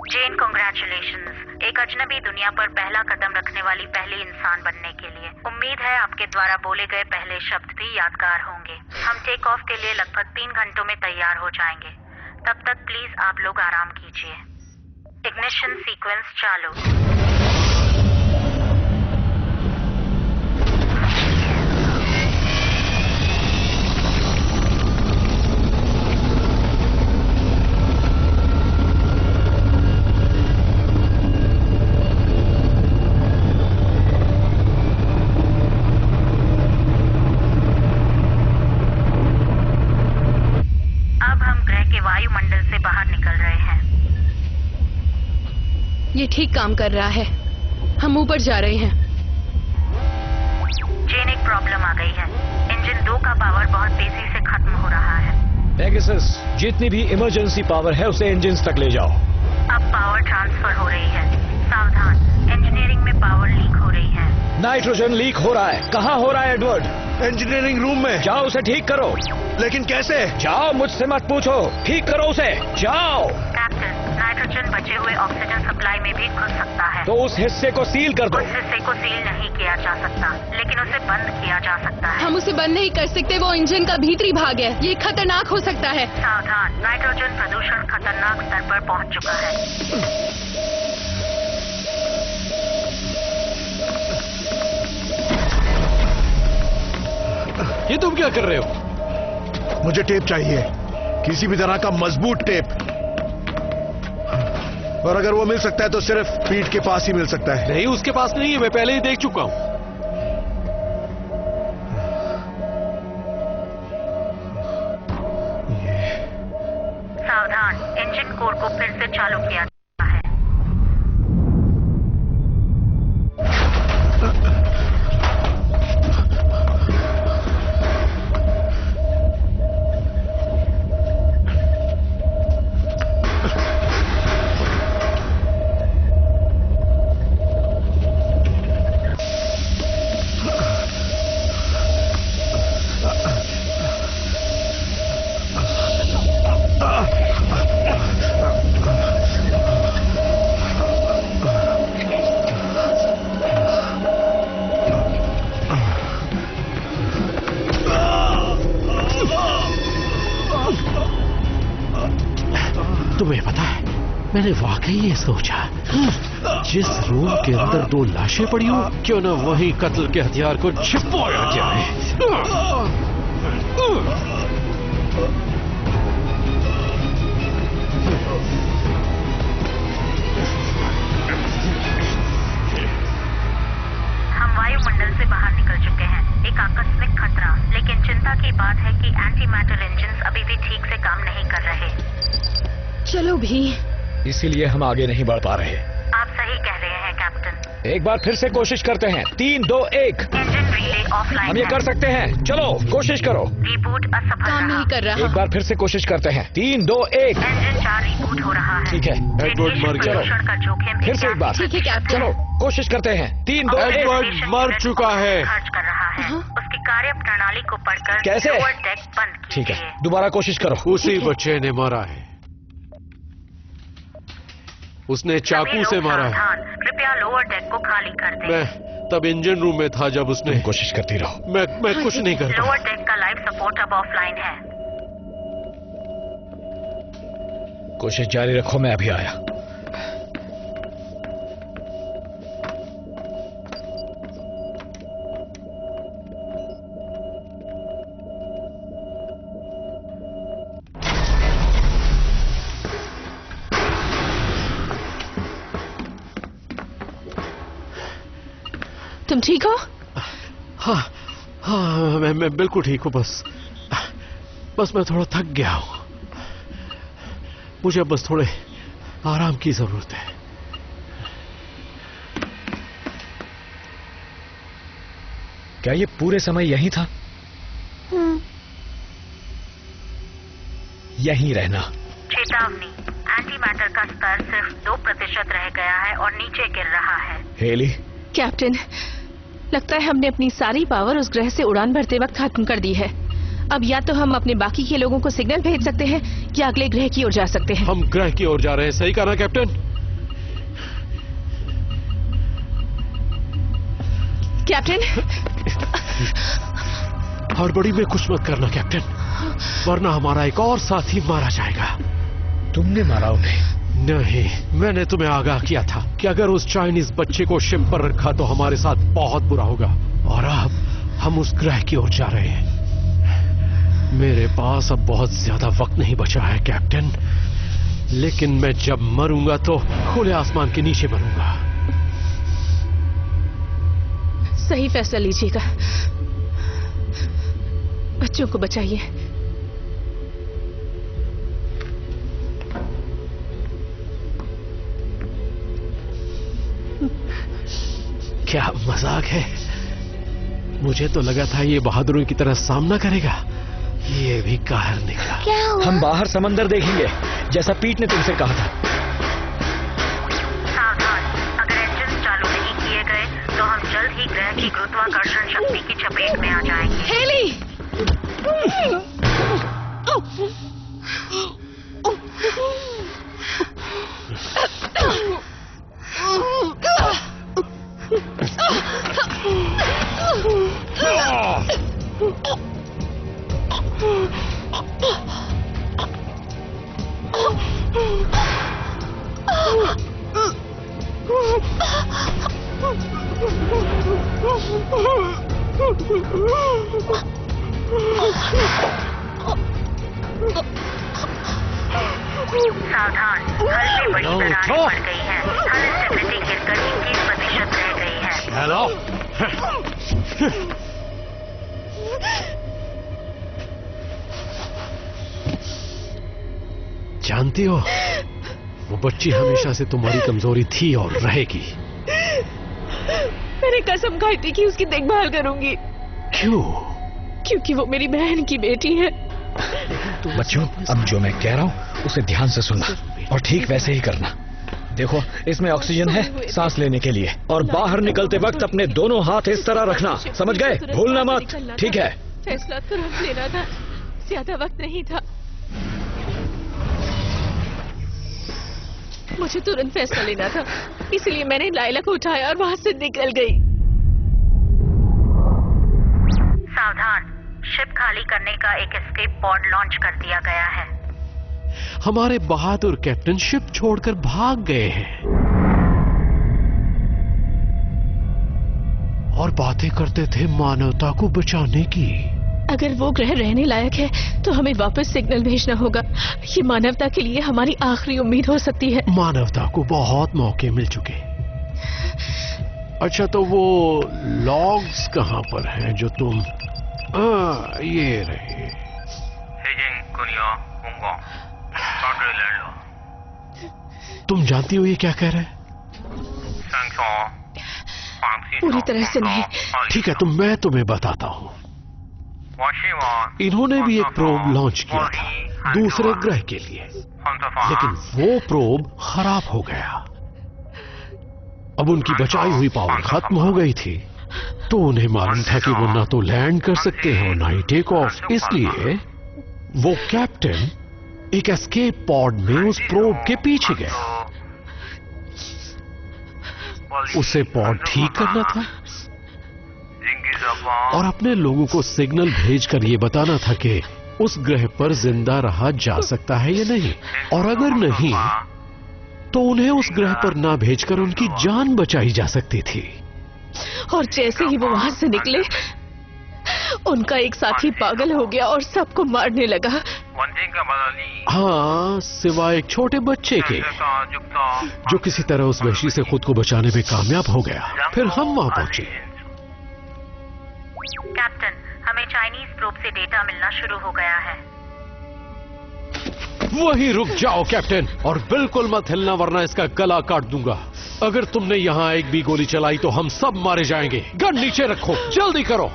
F: जेन, कांग्रेचुलेशंस, एक अजनबी दुनिया पर पहला कदम रखने वाली पहली इंसान बनने के लिए। उम्मीद है आपके द्वारा बोले गए पहले शब्द भी यादगार होंगे। हम टेक ऑफ के लिए लगभग 3 घंटों में तैयार हो जाएंगे। तब तक प्लीज आप लोग आराम कीजिए। इग्निशन सीक्वेंस चालू। वायुमंडल से बाहर निकल रहे हैं।
G: ये ठीक काम कर रहा है। हम ऊपर जा रहे हैं।
F: जेन, एक प्रॉब्लम आ गई है। इंजन 2 का पावर बहुत तेजी से खत्म हो रहा है।
I: पेगासस, जितनी भी इमरजेंसी पावर है उसे इंजन्स तक ले जाओ।
F: अब पावर ट्रांसफर हो रही है। सावधान, इंजीनियरिंग में पावर लीक हो रही है।
I: नाइट्रोजन लीक हो रहा है। कहाँ हो रहा है एडवर्ड?
E: इंजीनियरिंग रूम में।
I: जाओ उसे ठीक करो।
E: लेकिन कैसे?
I: जाओ, मुझसे मत पूछो, ठीक करो उसे, जाओ।
F: कैप्टन, नाइट्रोजन बचे हुए ऑक्सीजन सप्लाई में भी घुस सकता है।
I: तो उस हिस्से को सील कर दो।
F: उस हिस्से को सील नहीं किया जा सकता, लेकिन उसे बंद किया जा सकता है।
G: हम उसे बंद नहीं कर सकते, वो इंजन का भीतरी भाग है। ये खतरनाक हो सकता है।
F: सावधान, नाइट्रोजन प्रदूषण खतरनाक स्तर पर पहुंच चुका है।
B: ये तुम क्या कर रहे हो?
E: मुझे टेप चाहिए, किसी भी तरह का मजबूत टेप। और अगर वो मिल सकता है तो सिर्फ पीठ के पास ही मिल सकता है।
B: नहीं, उसके पास नहीं है, मैं पहले ही देख चुका हूं।
F: सावधान, इंजन कोर को फिर से चालू किया।
B: मैंने वाकई ये सोचा, जिस रूम के अंदर 2 लाशें पड़ी हो, क्यों न वहीं कत्ल के हथियार को छिपाया जाए।
F: हम वायुमंडल से बाहर निकल चुके हैं। एक आकस्मिक खतरा, लेकिन चिंता की बात है कि एंटी मैटर इंजन अभी भी ठीक से काम नहीं कर रहे।
G: चलो भी,
I: इसीलिए हम आगे नहीं बढ़ पा रहे।
F: आप सही कह रहे हैं कैप्टन।
I: एक बार फिर से कोशिश करते हैं। 3, 2, 1।
F: इंजन रिले ऑफलाइन
I: हम ये कर सकते हैं। चलो कोशिश करो।
F: रिबूट असफल
G: काम नहीं कर रहा।
I: एक बार फिर से कोशिश करते हैं। 3, 2, 1।
F: इंजन 4 रिबूट हो रहा है।
I: ठीक है।
B: एडवर्ड मर गया।
F: प्रदूषण का जोखिम
I: फिर से एक बार।
G: ठीक है कैप्टन।
I: चलो कोशिश करते हैं। 3, 2, 1।
B: एडवर्ड मर चुका है।
F: खर्च कर रहा है। उसकी कार्य प्रणाली को पढ़कर
I: कैसे?
F: लोअर डेक बंद कीजिए।
I: ठीक है, दोबारा कोशिश करो।
B: उसी बच्चे ने मारा है। उसने चाकू से मारा है।
F: कृपया लोअर डेक को खाली कर दें।
B: मैं तब इंजन रूम में था जब उसने।
I: कोशिश करती रहो।
B: मैं कुछ नहीं करता।
F: लोअर डेक का लाइफ सपोर्ट अब ऑफलाइन है।
I: कोशिश जारी रखो, मैं अभी आया।
K: तुम ठीक हो?
B: हाँ, मैं बिल्कुल ठीक हूँ। बस मैं थोड़ा थक गया हूँ। मुझे बस थोड़े आराम की जरूरत है।
I: क्या ये पूरे समय यहीं था? यहीं रहना।
F: चेतावनी, एंटी मैटर का स्तर सिर्फ 2% रह गया है और नीचे गिर रहा है।
I: हेली,
K: कैप्टन, लगता है हमने अपनी सारी पावर उस ग्रह से उड़ान भरते वक्त खत्म कर दी है। अब या तो हम अपने बाकी के लोगों को सिग्नल भेज सकते हैं या अगले ग्रह की ओर जा सकते हैं।
B: हम ग्रह की ओर जा रहे हैं, सही कहा ना कैप्टन?
K: कैप्टन,
B: हड़बड़ी में कुछ मत करना कैप्टन, वरना हमारा एक और साथी मारा जाएगा।
I: तुमने मारा उन्हें?
B: नहीं, मैंने तुम्हें आगाह किया था कि अगर उस चाइनीज बच्चे को शिप पर रखा तो हमारे साथ बहुत बुरा होगा। और अब हम उस ग्रह की ओर जा रहे हैं। मेरे पास अब बहुत ज्यादा वक्त नहीं बचा है कैप्टन, लेकिन मैं जब मरूंगा तो खुले आसमान के नीचे मरूंगा।
K: सही फैसला लीजिएगा। बच्चों को बचाइए।
B: क्या मजाक है? मुझे तो लगा था ये बहादुरों की तरह सामना करेगा, ये भी कायर निकला।
H: क्या हुआ?
I: हम बाहर समंदर देखेंगे, जैसा पीट ने तुमसे कहा था।
F: सावधान, अगर इंजन चालू नहीं किए गए तो हम जल्द ही ग्रह की गुरुत्वाकर्षण शक्ति की चपेट में आ जाएंगे।
K: हेली!
F: सावधान, हल में बड़ी दरारें पड़ गई हैं। हल स्टेबिलिटी गिरकर 21% रह गई है।
B: हेलो। जानती हो, वो बच्ची हमेशा से तुम्हारी कमजोरी थी और रहेगी।
K: मैंने कसम खाई थी कि उसकी देखभाल करूंगी।
B: क्यों?
K: क्योंकि वो मेरी बहन की बेटी है।
I: बच्चों, अब जो मैं कह रहा हूँ उसे ध्यान से सुनना और ठीक वैसे ही करना। देखो, इसमें ऑक्सीजन है सांस लेने के लिए, और बाहर निकलते वक्त अपने दोनों हाथ इस तरह रखना, समझ गए? भूलना मत, ठीक है?
K: फैसला तुरंत लेना था, ज्यादा वक्त नहीं था। मुझे तुरंत फैसला लेना था, इसलिए मैंने लाइला को उठाया और वहां से निकल गई।
F: सावधान, शिप खाली करने का एक एस्केप पॉड लॉन्च कर दिया गया है।
B: हमारे बहादुर कैप्टन शिप छोड़कर भाग गए हैं और बातें करते थे मानवता को बचाने की।
K: अगर वो ग्रह रहने लायक है तो हमें वापस सिग्नल भेजना होगा। ये मानवता के लिए हमारी आखिरी उम्मीद हो सकती है।
B: मानवता को बहुत मौके मिल चुके। अच्छा, तो वो लॉग्स कहां पर हैं जो तुम ये रहे। तुम जानती हो ये क्या कह रहे हैं?
K: पूरी तरह से नहीं।
B: ठीक है, तो मैं तुम्हें बताता हूं। इन्होंने भी एक प्रोब लॉन्च किया था दूसरे ग्रह के लिए, लेकिन वो प्रोब खराब हो गया। अब उनकी बचाई हुई पावर खत्म हो गई थी, तो उन्हें मालूम था कि वो ना तो लैंड कर सकते हैं और ना ही टेक ऑफ। इसलिए वो कैप्टन एक एस्केप पॉड में उस प्रोब के पीछे गया। उसे पॉड ठीक करना था और अपने लोगों को सिग्नल भेजकर ये बताना था कि उस ग्रह पर जिंदा रहा जा सकता है या नहीं, और अगर नहीं तो उन्हें उस ग्रह पर ना भेजकर उनकी जान बचाई जा सकती थी।
K: और जैसे ही वो वहां से निकले, उनका एक साथी पागल हो गया और सबको मारने लगा।
B: हाँ, सिवाय एक छोटे बच्चे के, जो किसी तरह उस वहशी से खुद को बचाने में कामयाब हो गया। फिर हम वहां पहुंचे।
F: कैप्टन, हमें चाइनीज प्रोब से डेटा मिलना शुरू हो गया है।
B: वहीं रुक जाओ कैप्टन, और बिल्कुल मत हिलना वरना इसका गला काट दूंगा। अगर तुमने यहां एक भी गोली चलाई तो हम सब मारे जाएंगे। गन नीचे रखो, जल्दी करो।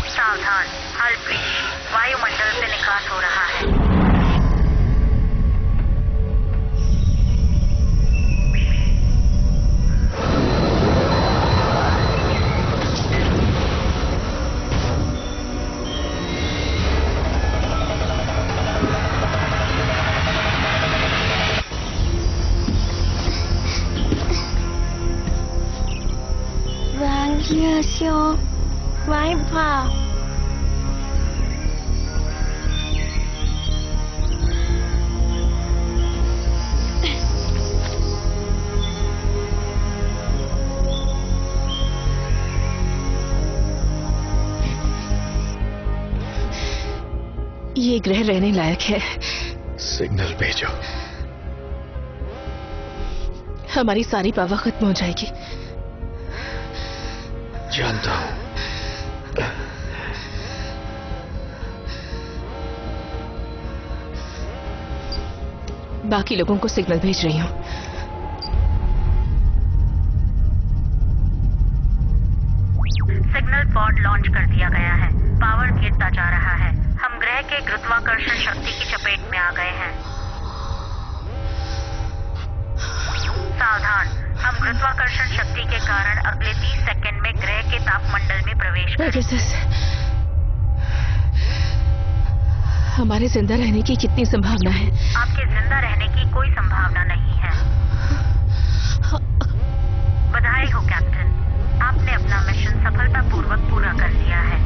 F: सावधान, हल ब्रीच, वायुमंडल से निकास हो रहा है।
H: ये शो वाइपा
K: ये ग्रह रहने लायक है।
B: सिग्नल भेजो।
K: हमारी सारी पावर खत्म हो जाएगी।
B: जानता हूं।
K: बाकी लोगों को सिग्नल भेज रही हूं।
F: सिग्नल पॉड लॉन्च कर दिया गया है। पावर गिरता जा रहा है। हम ग्रह के गुरुत्वाकर्षण शक्ति की चपेट में आ गए हैं। सावधान, हम गुरुत्वाकर्षण शक्ति के कारण अगले 30 सेकंड में ग्रह के तापमंडल में प्रवेश करेंगे।
K: हमारे जिंदा रहने की कितनी संभावना है?
F: आपके जिंदा रहने की कोई संभावना नहीं है। बधाई हो कैप्टन, आपने अपना मिशन सफलतापूर्वक पूरा कर लिया है।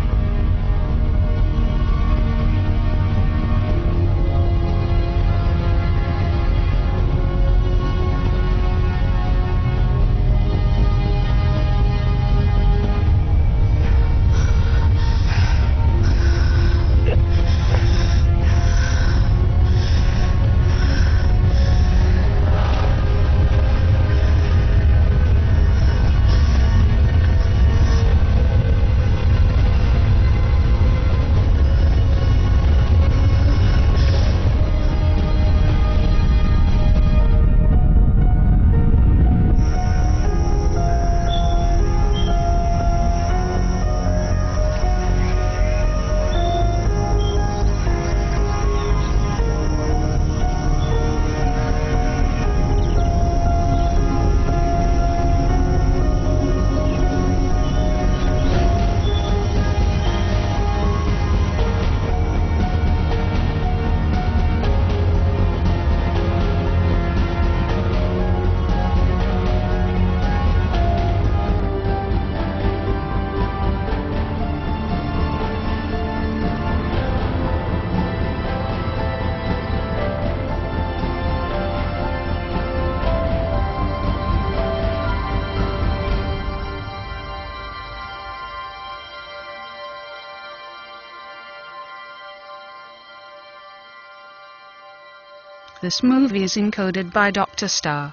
A: This movie is encoded by Dr. Star.